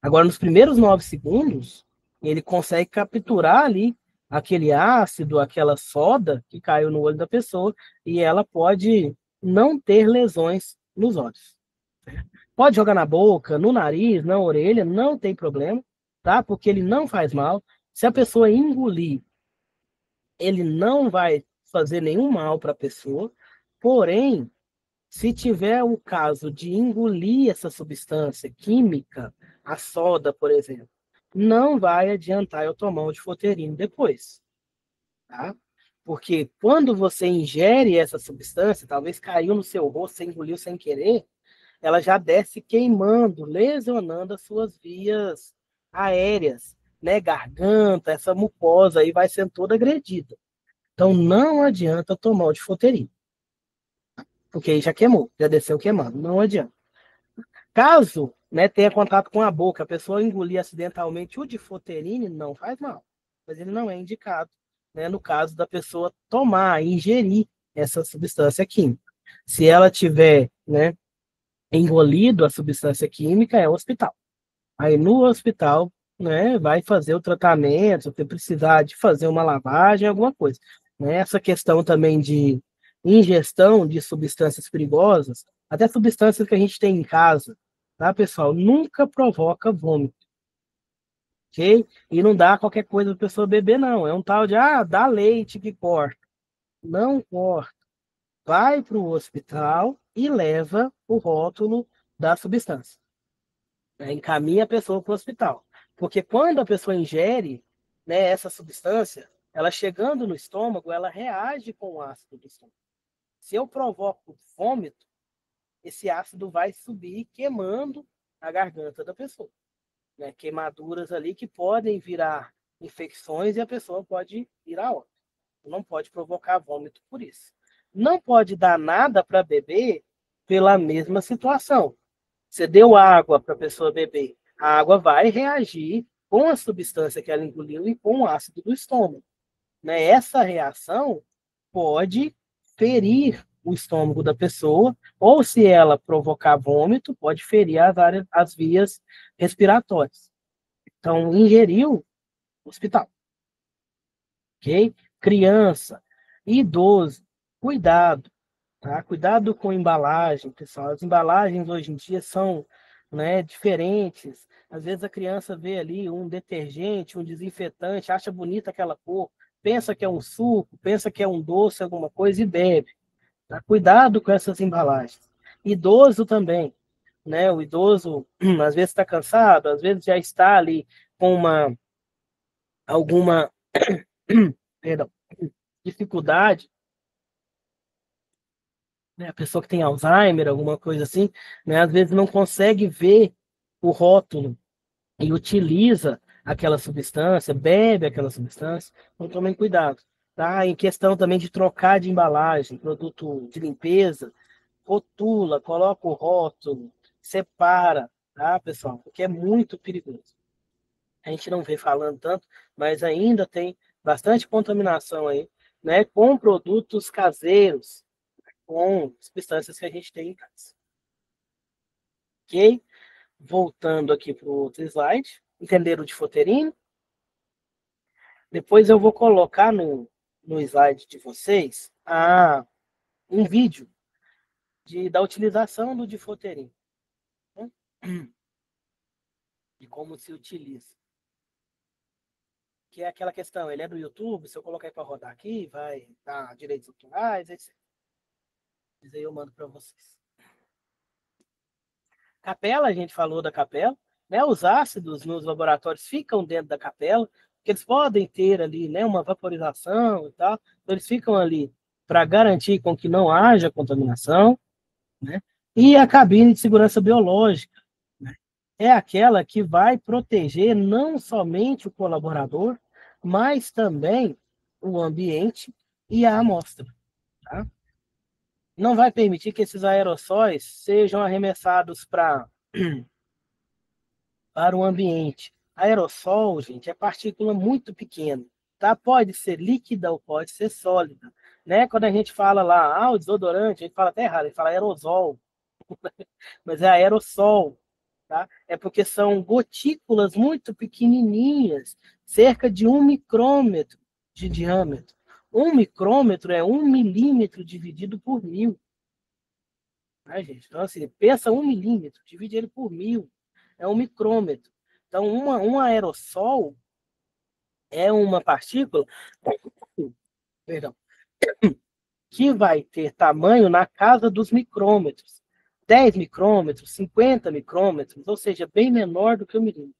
Agora, nos primeiros 9 segundos, ele consegue capturar ali aquele ácido, aquela soda que caiu no olho da pessoa, e ela pode não ter lesões nos olhos. Pode jogar na boca, no nariz, na orelha, não tem problema, tá? Porque ele não faz mal. Se a pessoa engolir, ele não vai fazer nenhum mal para a pessoa. Porém, se tiver o caso de engolir essa substância química, a soda, por exemplo, não vai adiantar eu tomar o difoterino depois, tá? Porque quando você ingere essa substância, talvez caiu no seu rosto, você engoliu sem querer, ela já desce queimando, lesionando as suas vias aéreas, né? Garganta, essa mucosa aí vai sendo toda agredida. Então não adianta tomar o difoterino, porque aí já queimou, já desceu queimando, não adianta. Caso, né, tenha contato com a boca, a pessoa engolir acidentalmente o difoterine, não faz mal, mas ele não é indicado, né, no caso da pessoa tomar, ingerir essa substância química. Se ela tiver, né, engolido a substância química, é o hospital. Aí no hospital, né, vai fazer o tratamento, se precisar de fazer uma lavagem, alguma coisa. Né? Essa questão também de ingestão de substâncias perigosas, até substâncias que a gente tem em casa, tá, pessoal? Nunca provoca vômito, ok? E não dá qualquer coisa para a pessoa beber, não. É um tal de, dá leite que corta. Não corta. Vai para o hospital e leva o rótulo da substância. Encaminha a pessoa para o hospital. Porque quando a pessoa ingere, né, essa substância, ela chegando no estômago, ela reage com o ácido do estômago. Se eu provoco vômito, esse ácido vai subir queimando a garganta da pessoa. Né? Queimaduras ali que podem virar infecções e a pessoa pode ir a óbito. Não pode provocar vômito por isso. Não pode dar nada para beber pela mesma situação. Você deu água para a pessoa beber. A água vai reagir com a substância que ela engoliu e com o ácido do estômago. Né? Essa reação pode ferir o estômago da pessoa, ou se ela provocar vômito, pode ferir as vias respiratórias. Então, ingeriu, hospital. Ok? Criança, idoso, cuidado. Tá? Cuidado com embalagem, pessoal. As embalagens hoje em dia são, né, diferentes. Às vezes a criança vê ali um detergente, um desinfetante, acha bonita aquela cor, pensa que é um suco, pensa que é um doce, alguma coisa e bebe. Tá? Cuidado com essas embalagens. Idoso também, né? O idoso às vezes está cansado, às vezes já está ali com alguma perdão, dificuldade, né, a pessoa que tem Alzheimer, alguma coisa assim, né, às vezes não consegue ver o rótulo e utiliza aquela substância, bebe aquela substância, então tomem cuidado. Tá? Em questão também de trocar de embalagem, produto de limpeza, rotula, coloca o rótulo, separa, tá, pessoal? Porque é muito perigoso. A gente não vê falando tanto, mas ainda tem bastante contaminação aí, né, com produtos caseiros, com substâncias que a gente tem em casa. Ok? Voltando aqui para o outro slide, entenderam o difoterino? Depois eu vou colocar no slide de vocês um vídeo da utilização do difoterino. Né? E como se utiliza. Que é aquela questão, ele é do YouTube, se eu colocar para rodar aqui, vai dar direitos autorais, etc. Mas aí eu mando para vocês. Capela, a gente falou da capela, né? Os ácidos nos laboratórios ficam dentro da capela, porque eles podem ter ali, né, uma vaporização e tal, então eles ficam ali para garantir com que não haja contaminação, né? E a cabine de segurança biológica, né, é aquela que vai proteger não somente o colaborador, mas também o ambiente e a amostra, tá? Não vai permitir que esses aerossóis sejam arremessados para o ambiente. Aerossol, gente, é partícula muito pequena, tá? Pode ser líquida ou pode ser sólida, né? Quando a gente fala lá, o desodorante, a gente fala até errado, a gente fala aerosol, mas é aerossol, tá? É porque são gotículas muito pequenininhas, cerca de 1 micrômetro de diâmetro. 1 micrômetro é 1 milímetro dividido por 1000. Tá, gente? Então, assim, pensa 1 milímetro, divide ele por 1000, é 1 micrômetro. Então, um aerossol é uma partícula, perdão, que vai ter tamanho na casa dos micrômetros. 10 micrômetros, 50 micrômetros, ou seja, bem menor do que o milímetro.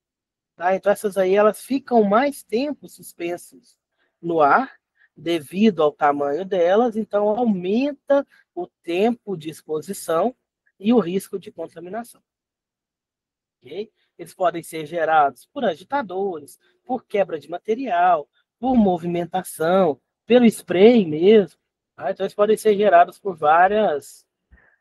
Tá? Então, essas aí elas ficam mais tempo suspensas no ar, devido ao tamanho delas, então aumenta o tempo de exposição e o risco de contaminação. Okay? Eles podem ser gerados por agitadores, por quebra de material, por movimentação, pelo spray mesmo. Tá? Então, eles podem ser gerados por várias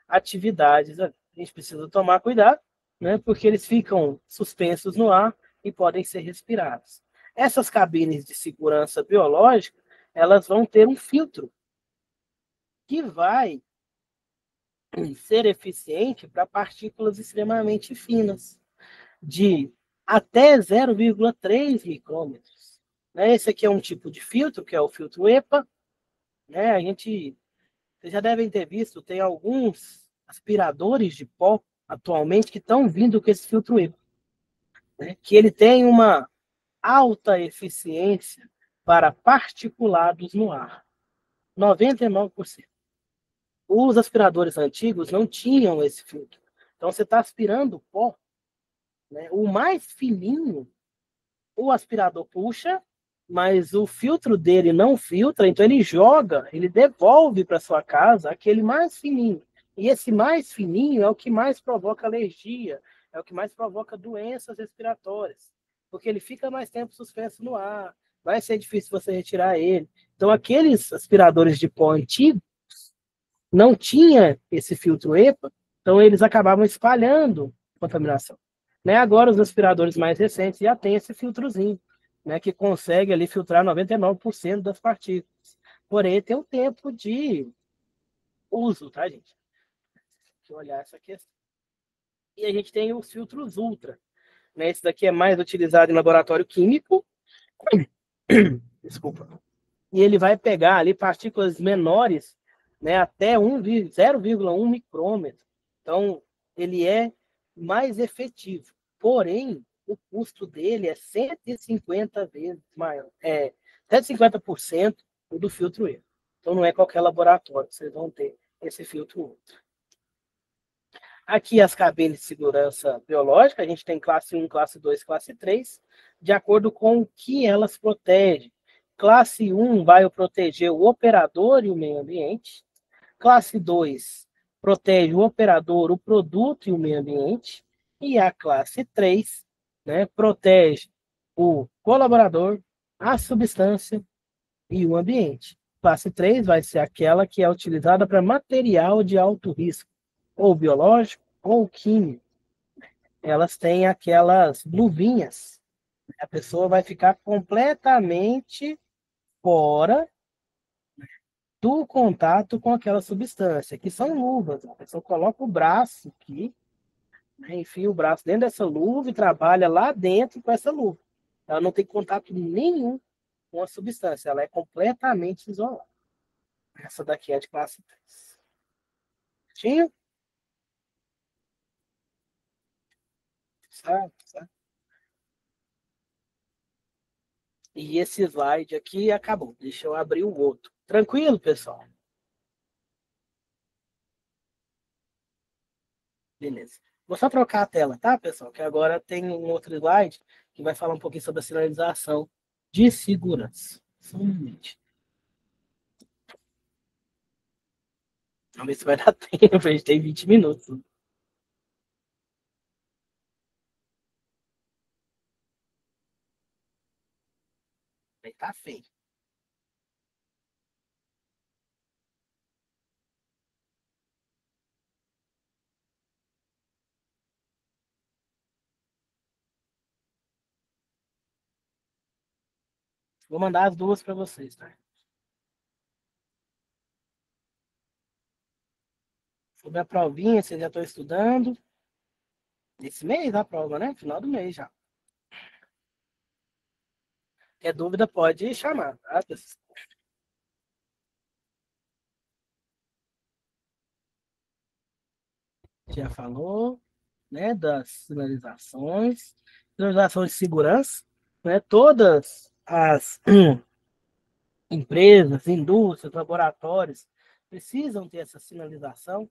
atividades. A gente precisa tomar cuidado, né? Porque eles ficam suspensos no ar e podem ser respirados. Essas cabines de segurança biológica, elas vão ter um filtro que vai ser eficiente para partículas extremamente finas, de até 0,3 micrômetros. Né? Esse aqui é um tipo de filtro, que é o filtro EPA. Né? Vocês já devem ter visto, tem alguns aspiradores de pó atualmente que estão vindo com esse filtro EPA, né? Que ele tem uma alta eficiência para particulados no ar, 99%. Os aspiradores antigos não tinham esse filtro. Então você está aspirando pó, né? O mais fininho, o aspirador puxa, mas o filtro dele não filtra, então ele joga, ele devolve para sua casa aquele mais fininho. E esse mais fininho é o que mais provoca alergia, é o que mais provoca doenças respiratórias, porque ele fica mais tempo suspenso no ar, vai ser difícil você retirar ele. Então aqueles aspiradores de pó antigos não tinha esse filtro EPA, então eles acabavam espalhando contaminação. Né? Agora, os aspiradores mais recentes já têm esse filtrozinho, né, que consegue ali filtrar 99% das partículas. Porém, tem um tempo de uso, tá, gente? Deixa eu olhar essa questão. E a gente tem os filtros ultra. Né? Esse daqui é mais utilizado em laboratório químico. Desculpa. E ele vai pegar ali partículas menores, né, até 0,1 micrômetro. Então, ele é mais efetivo. Porém, o custo dele é 150 vezes maior. 150% do filtro E. Então, não é qualquer laboratório que vocês vão ter esse filtro ultra. Aqui as cabines de segurança biológica, a gente tem classe 1, classe 2, classe 3, de acordo com o que elas protegem. Classe 1 vai proteger o operador e o meio ambiente. Classe 2 protege o operador, o produto e o meio ambiente. E a classe 3, né, protege o colaborador, a substância e o ambiente. Classe 3 vai ser aquela que é utilizada para material de alto risco, ou biológico ou químico. Elas têm aquelas luvinhas. A pessoa vai ficar completamente fora do contato com aquela substância, que são luvas. A pessoa coloca o braço aqui, né, enfia o braço dentro dessa luva e trabalha lá dentro com essa luva. Ela não tem contato nenhum com a substância, ela é completamente isolada. Essa daqui é de classe 3. Tinha? Sabe? E esse slide aqui acabou. Deixa eu abrir o outro. Tranquilo, pessoal? Beleza. Vou só trocar a tela, tá, pessoal? Que agora tem um outro slide que vai falar um pouquinho sobre a sinalização de segurança. Só um momento. Vamos ver se vai dar tempo. A gente tem 20 minutos. Aí tá feio. Vou mandar as duas para vocês, tá? Sobre a provinha, vocês já estão estudando. Esse mês a prova, né? Final do mês já. Quer dúvida, pode chamar, tá? Já falou, né, das sinalizações de segurança, né? Todas as empresas, indústrias, laboratórios precisam ter essa sinalização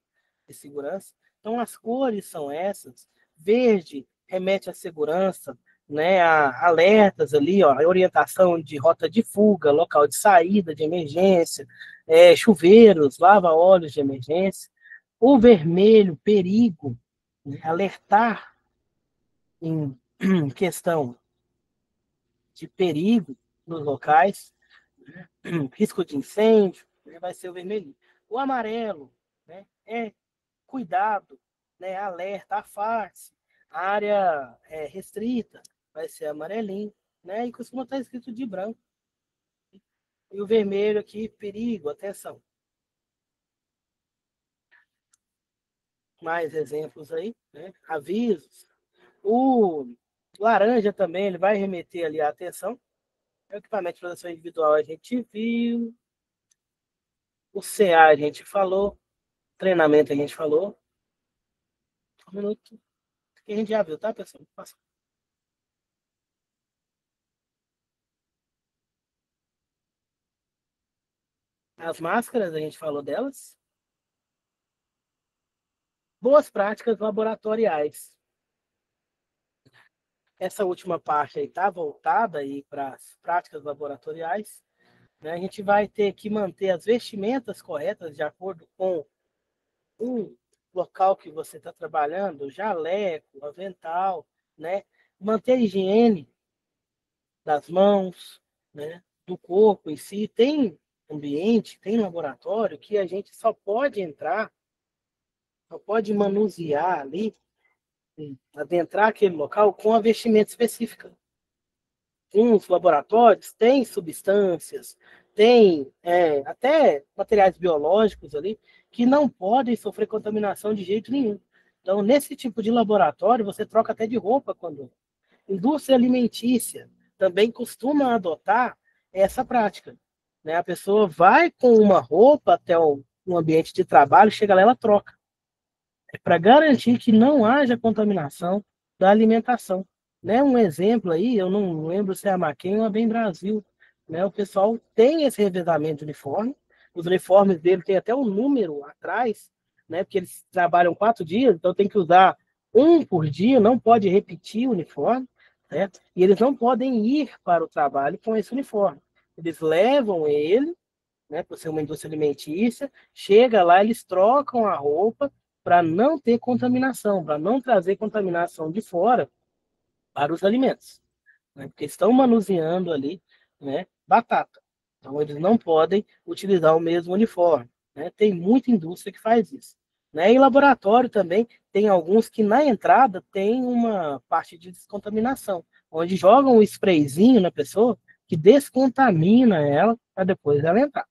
de segurança. Então, as cores são essas. Verde remete à segurança, né, a alertas ali, ó, a orientação de rota de fuga, local de saída de emergência, chuveiros, lava-óleos de emergência. O vermelho, perigo, né, alertar em questão de perigo nos locais, risco de incêndio, né, vai ser o vermelhinho. O amarelo, né, é cuidado, né, alerta, afaste, área restrita, vai ser amarelinho, né, e costuma estar escrito de branco. E o vermelho aqui, perigo, atenção. Mais exemplos aí, né, avisos. O laranja também, ele vai remeter ali a atenção. O equipamento de proteção individual a gente viu, o CA a gente falou, treinamento a gente falou. Um minuto, que a gente já viu, tá, pessoal? As máscaras, a gente falou delas. Boas práticas laboratoriais. Essa última parte aí está voltada aí para as práticas laboratoriais. Né? A gente vai ter que manter as vestimentas corretas de acordo com o local que você está trabalhando, jaleco, avental, né? Manter a higiene das mãos, né? Do corpo em si. Tem ambiente, tem laboratório que a gente só pode entrar, só pode manusear ali, adentrar aquele local com a vestimenta específica. Uns laboratórios têm substâncias, têm até materiais biológicos ali que não podem sofrer contaminação de jeito nenhum. Então, nesse tipo de laboratório, você troca até de roupa quando. Indústria alimentícia também costuma adotar essa prática. Né? A pessoa vai com uma roupa até um ambiente de trabalho, chega lá e ela troca para garantir que não haja contaminação da alimentação. Né? Um exemplo aí, eu não lembro se é a Maquin ou a Bem Brasil, né? O pessoal tem esse revezamento de uniforme, os uniformes dele tem até um número atrás, né? Porque eles trabalham 4 dias, então tem que usar um por dia, não pode repetir o uniforme, né? E eles não podem ir para o trabalho com esse uniforme. Eles levam ele, né, por ser uma indústria alimentícia, chega lá, eles trocam a roupa para não ter contaminação, para não trazer contaminação de fora para os alimentos, né, porque estão manuseando ali, né, batata. Então, eles não podem utilizar o mesmo uniforme. Né? Tem muita indústria que faz isso. Né? Em laboratório também, tem alguns que na entrada tem uma parte de descontaminação, onde jogam um sprayzinho na pessoa que descontamina ela para depois ela entrar.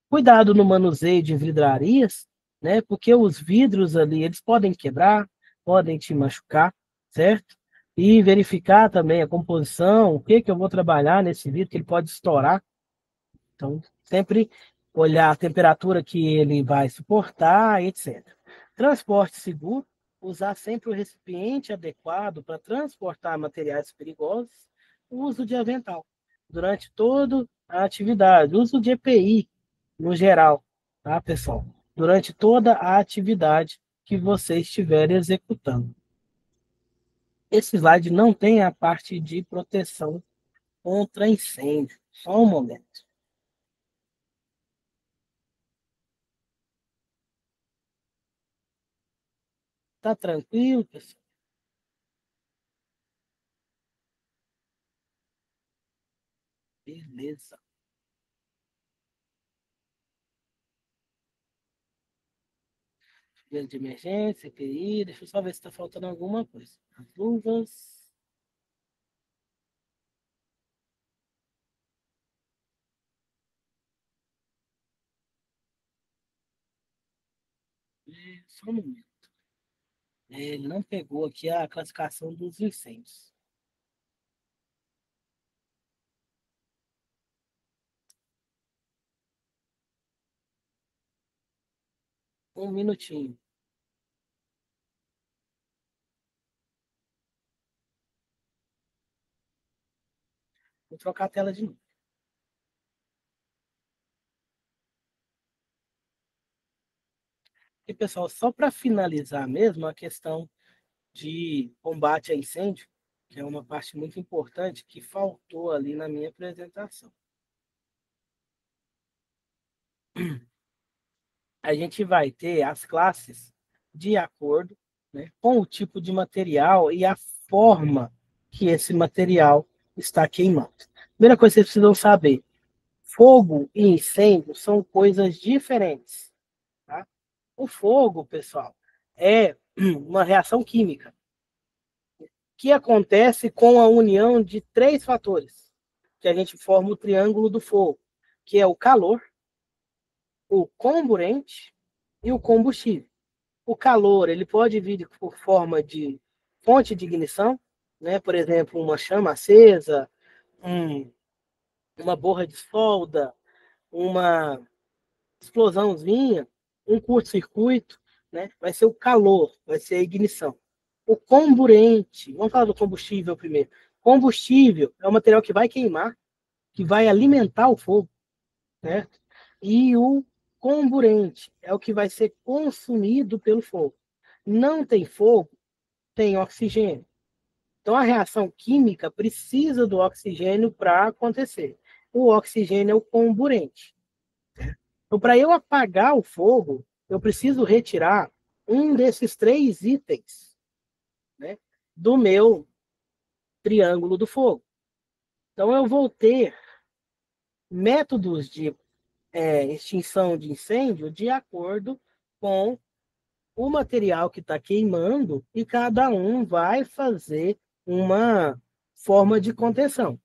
Cuidado no manuseio de vidrarias, né? Porque os vidros ali, eles podem quebrar, podem te machucar, certo? E verificar também a composição, o que que eu vou trabalhar nesse vidro, que ele pode estourar. Então, sempre olhar a temperatura que ele vai suportar, etc. Transporte seguro, usar sempre o recipiente adequado para transportar materiais perigosos, o uso de avental durante toda a atividade, uso de EPI no geral, tá, pessoal? Durante toda a atividade que você estiver executando. Esse slide não tem a parte de proteção contra incêndio. Só um momento. Tá tranquilo, pessoal? Beleza. Venda de emergência, EPI. Deixa eu só ver se está faltando alguma coisa. As luvas. Só um momento. Ele não pegou aqui a classificação dos incêndios. Um minutinho. Vou trocar a tela de novo. E, pessoal, só para finalizar mesmo a questão de combate a incêndio, que é uma parte muito importante que faltou ali na minha apresentação. A gente vai ter as classes de acordo, né, com o tipo de material e a forma que esse material está queimando. Primeira coisa que vocês precisam saber: fogo e incêndio são coisas diferentes. Tá? O fogo, pessoal, é uma reação química que acontece com a união de três fatores, que a gente forma o triângulo do fogo, que é o calor, o comburente e o combustível. O calor, ele pode vir por forma de fonte de ignição, né? Por exemplo, uma chama acesa, um, uma borra de solda, uma explosãozinha, um curto-circuito, né? Vai ser o calor, vai ser a ignição. O comburente, vamos falar do combustível primeiro. Combustível é o material que vai queimar, que vai alimentar o fogo, certo? E o comburente é o que vai ser consumido pelo fogo. Não tem fogo, tem oxigênio. Então a reação química precisa do oxigênio para acontecer. O oxigênio é o comburente. Então, para eu apagar o fogo, eu preciso retirar um desses três itens, né, do meu triângulo do fogo. Então, eu vou ter métodos de extinção de incêndio de acordo com o material que está queimando e cada um vai fazer uma forma de contenção.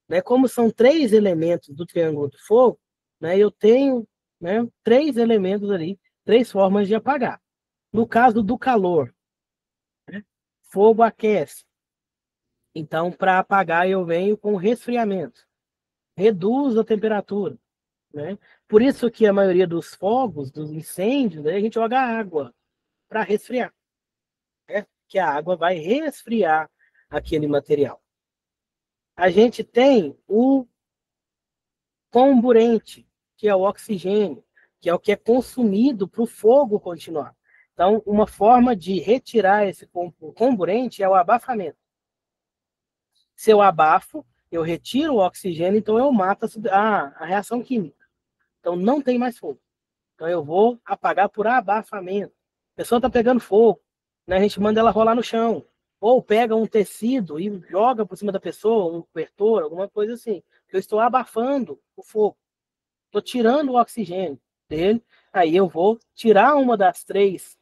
Né? Como são três elementos do triângulo do fogo, né, eu tenho, né, três elementos ali, três formas de apagar. No caso do calor, né, fogo aquece. Então, para apagar, eu venho com resfriamento. Reduz a temperatura. Né? Por isso que a maioria dos fogos, dos incêndios, né, a gente joga água para resfriar. Né? Que a água vai resfriar aquele material. A gente tem o comburente, que é o oxigênio, que é o que é consumido para o fogo continuar. Então, uma forma de retirar esse comburente é o abafamento. Se eu abafo, eu retiro o oxigênio, então eu mato a reação química. Então, não tem mais fogo. Então, eu vou apagar por abafamento. A pessoa está pegando fogo, né? A gente manda ela rolar no chão. Ou pega um tecido e joga por cima da pessoa, um cobertor, alguma coisa assim. Eu estou abafando o fogo. Estou tirando o oxigênio dele. Aí eu vou tirar uma das três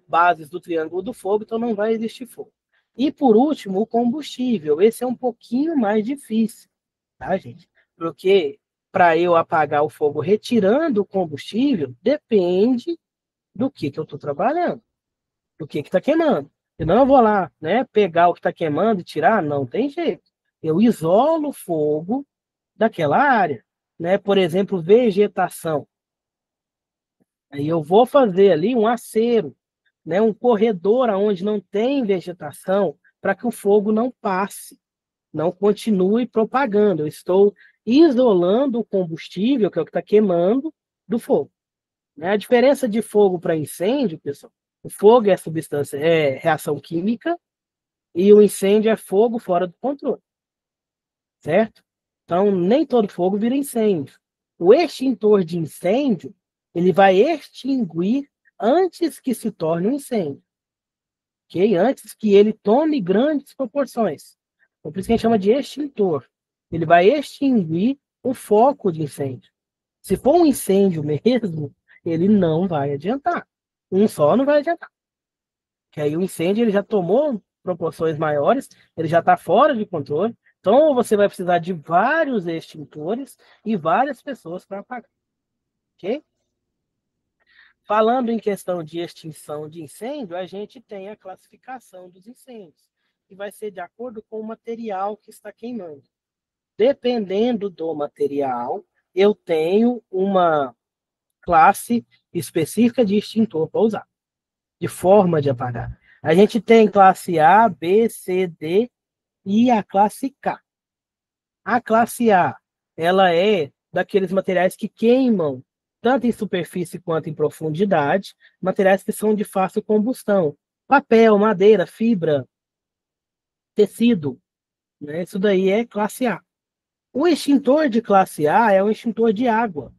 bases do triângulo do fogo, então não vai existir fogo. E por último, o combustível. Esse é um pouquinho mais difícil, tá, gente? Porque para eu apagar o fogo retirando o combustível, depende do que eu estou trabalhando, do que está queimando. Senão eu vou lá, né, pegar o que está queimando e tirar, não tem jeito. Eu isolo o fogo daquela área. Né? Por exemplo, vegetação. Aí eu vou fazer ali um acero, né? Um corredor onde não tem vegetação, para que o fogo não passe, não continue propagando. Eu estou isolando o combustível, que é o que está queimando, do fogo. Né? A diferença de fogo para incêndio, pessoal, o fogo é substância, é reação química, e o incêndio é fogo fora do controle, certo? Então, nem todo fogo vira incêndio. O extintor de incêndio, ele vai extinguir antes que se torne um incêndio, ok? Antes que ele tome grandes proporções. Então, por isso que a gente chama de extintor. Ele vai extinguir o foco de incêndio. Se for um incêndio mesmo, ele não vai adiantar. Um só não vai adiantar. Que aí o incêndio ele já tomou proporções maiores, ele já está fora de controle. Então você vai precisar de vários extintores e várias pessoas para apagar. Ok? Falando em questão de extinção de incêndio, a gente tem a classificação dos incêndios, que vai ser de acordo com o material que está queimando. Dependendo do material, eu tenho uma classe específica de extintor para usar, de forma de apagar. A gente tem classe A, B, C, D e a classe K. A classe A, ela é daqueles materiais que queimam tanto em superfície quanto em profundidade, materiais que são de fácil combustão. Papel, madeira, fibra, tecido, né? Isso daí é classe A. O extintor de classe A é um extintor de água.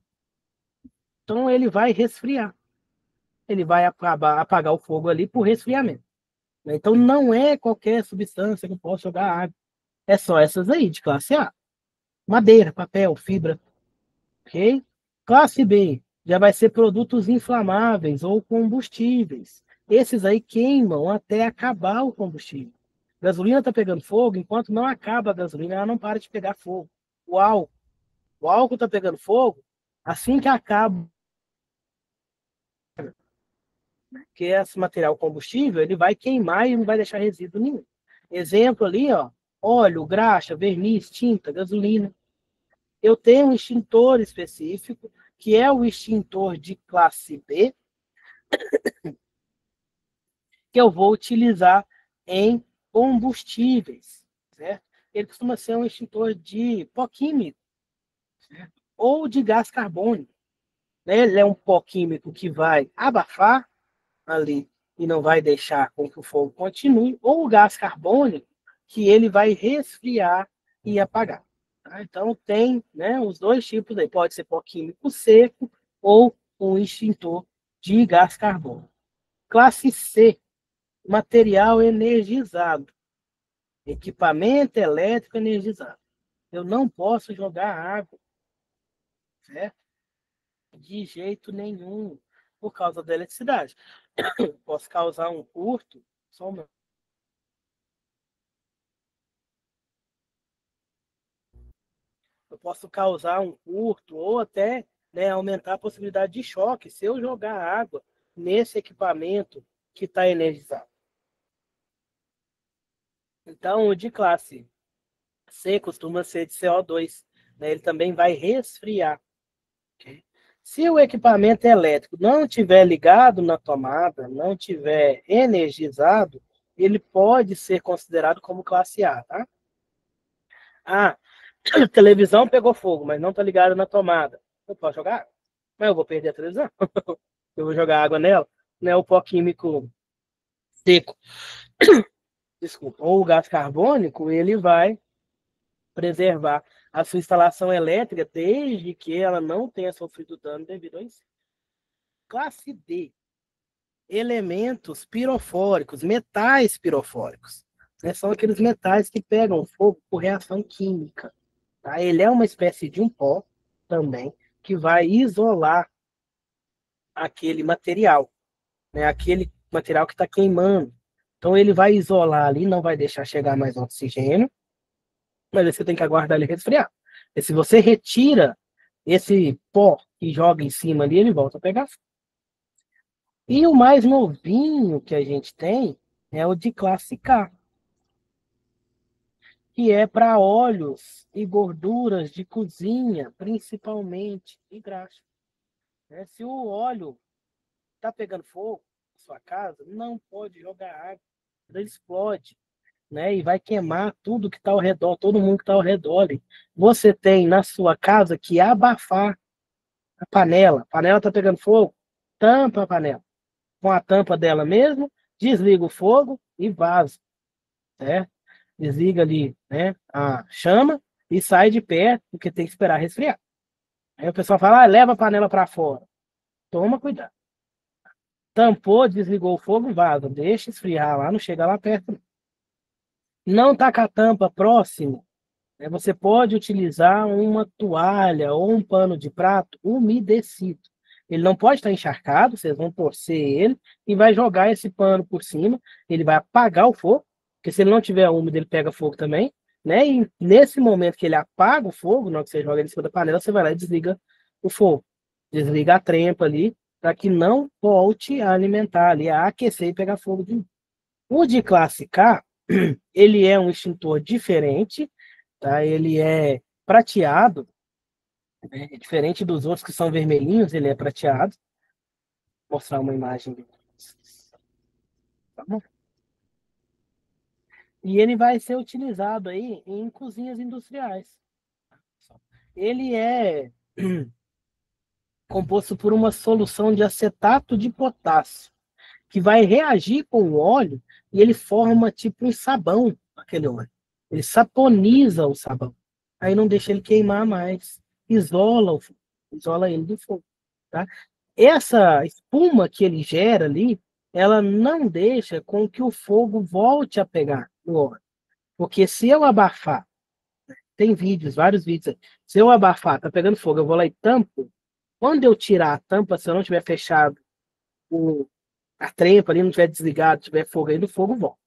Então ele vai resfriar. Ele vai apagar o fogo ali por resfriamento. Então não é qualquer substância que eu posso jogar água. É só essas aí, de classe A. Madeira, papel, fibra. Ok? Classe B já vai ser produtos inflamáveis ou combustíveis. Esses aí queimam até acabar o combustível. A gasolina está pegando fogo, enquanto não acaba a gasolina, ela não para de pegar fogo. O álcool está pegando fogo, assim que acaba, que esse material combustível, ele vai queimar e não vai deixar resíduo nenhum. Exemplo ali, ó, óleo, graxa, verniz, tinta, gasolina. Eu tenho um extintor específico, que é o extintor de classe B, que eu vou utilizar em combustíveis, certo? Ele costuma ser um extintor de pó químico, certo? Ou de gás carbônico, né? Ele é um pó químico que vai abafar ali e não vai deixar com que o fogo continue, ou o gás carbônico, que ele vai resfriar e apagar. Tá? Então, tem, né, os dois tipos aí. Pode ser pó químico seco ou um extintor de gás carbônico. Classe C, material energizado. Equipamento elétrico energizado. Eu não posso jogar água, certo? De jeito nenhum, por causa da eletricidade. Posso causar um curto, só um eu posso causar um curto ou até, né, aumentar a possibilidade de choque se eu jogar água nesse equipamento que está energizado. Então, o de classe C costuma ser de CO2, né? Ele também vai resfriar. Okay? Se o equipamento elétrico não estiver ligado na tomada, não estiver energizado, ele pode ser considerado como classe A, tá? Ah, a televisão pegou fogo, mas não está ligado na tomada. Eu posso jogar? Mas eu vou perder a televisão. Eu vou jogar água nela, né? O pó químico seco, desculpa, ou o gás carbônico, ele vai preservar a sua instalação elétrica desde que ela não tenha sofrido dano devido a isso. Classe D, elementos pirofóricos, metais pirofóricos. Né? São aqueles metais que pegam fogo por reação química. Tá? Ele é uma espécie de um pó também que vai isolar aquele material, né? Aquele material que está queimando. Então ele vai isolar ali, não vai deixar chegar mais oxigênio, mas aí você tem que aguardar ele resfriar. E se você retira esse pó e joga em cima ali, ele volta a pegar fogo. E o mais novinho que a gente tem é o de classe K, que é para óleos e gorduras de cozinha, principalmente, e graxa. Né? Se o óleo está pegando fogo na sua casa, não pode jogar água, ele explode, né? E vai queimar tudo que está ao redor, todo mundo que está ao redor ali. Você tem na sua casa que abafar a panela. A panela está pegando fogo, tampa a panela com a tampa dela mesmo, desliga o fogo e vaza, certo? Desliga ali, né, a chama e sai de perto, porque tem que esperar resfriar. Aí o pessoal fala, leva a panela para fora. Toma cuidado. Tampou, desligou o fogo, vaza. Deixa esfriar lá, não chega lá perto. Não tá com a tampa próximo, né, você pode utilizar uma toalha ou um pano de prato umedecido. Ele não pode estar encharcado, vocês vão torcer ele e vai jogar esse pano por cima. Ele vai apagar o fogo, porque se ele não tiver úmido, ele pega fogo também. Né? E nesse momento que ele apaga o fogo, na hora que você joga ele em cima da panela, você vai lá e desliga o fogo. Desliga a trempa ali, para que não volte a alimentar ali, a aquecer e pegar fogo de novo. O de classe K, ele é um extintor diferente, tá? Ele é prateado, né? Diferente dos outros que são vermelhinhos, ele é prateado. Vou mostrar uma imagem dele. Tá bom? E ele vai ser utilizado aí em cozinhas industriais. Ele é composto por uma solução de acetato de potássio, que vai reagir com o óleo e ele forma tipo um sabão, aquele óleo. Ele saponiza o sabão. Aí não deixa ele queimar mais. Isola o fogo, isola ele do fogo. Tá? Essa espuma que ele gera ali, ela não deixa com que o fogo volte a pegar no óleo. Porque se eu abafar, tem vídeos, vários vídeos aí. Se eu abafar, tá pegando fogo, eu vou lá e tampo. Quando eu tirar a tampa, se eu não tiver fechado o, a trempa ali, não tiver desligado, tiver fogo aí, o fogo volta.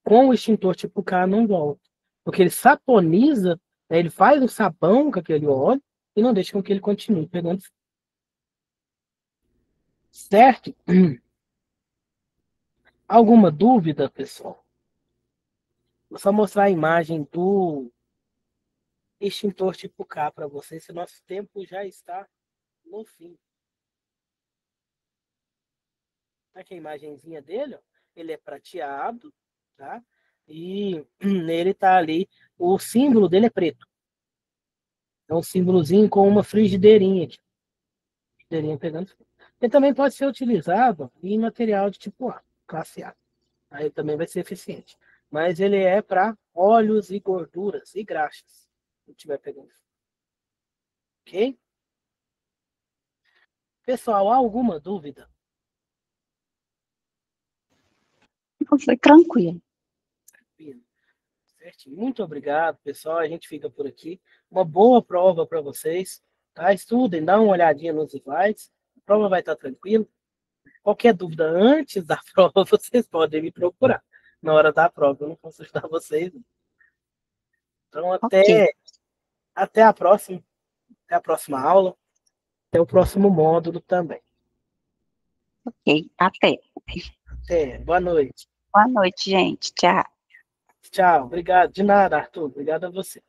Com o extintor tipo K, não volta. Porque ele saponiza, né, ele faz o sabão com aquele óleo e não deixa com que ele continue pegando fogo. Certo? Alguma dúvida, pessoal? Vou só mostrar a imagem do extintor tipo K para vocês, se nosso tempo já está no fim. Aqui a imagenzinha dele, ó, ele é prateado, tá? E nele tá ali, o símbolo dele é preto. É um símbolozinho com uma frigideirinha aqui. Frigideirinha pegando fogo. Ele também pode ser utilizado em material de tipo A, classe A. Aí também vai ser eficiente. Mas ele é para óleos e gorduras e graxas. Se estiver pegando fogo. Ok? Pessoal, há alguma dúvida? Não, foi tranquilo. Certinho. Muito obrigado, pessoal. A gente fica por aqui. Uma boa prova para vocês. Tá? Estudem, dá uma olhadinha nos slides. A prova vai estar tranquila. Qualquer dúvida antes da prova, vocês podem me procurar. Na hora da prova, eu não posso ajudar vocês. Então, Ok, até a próxima. Até a próxima aula. Até o próximo módulo também. ok. Até. Até. Boa noite. Boa noite, gente. Tchau. Tchau. Obrigado. De nada, Arthur. Obrigado a você.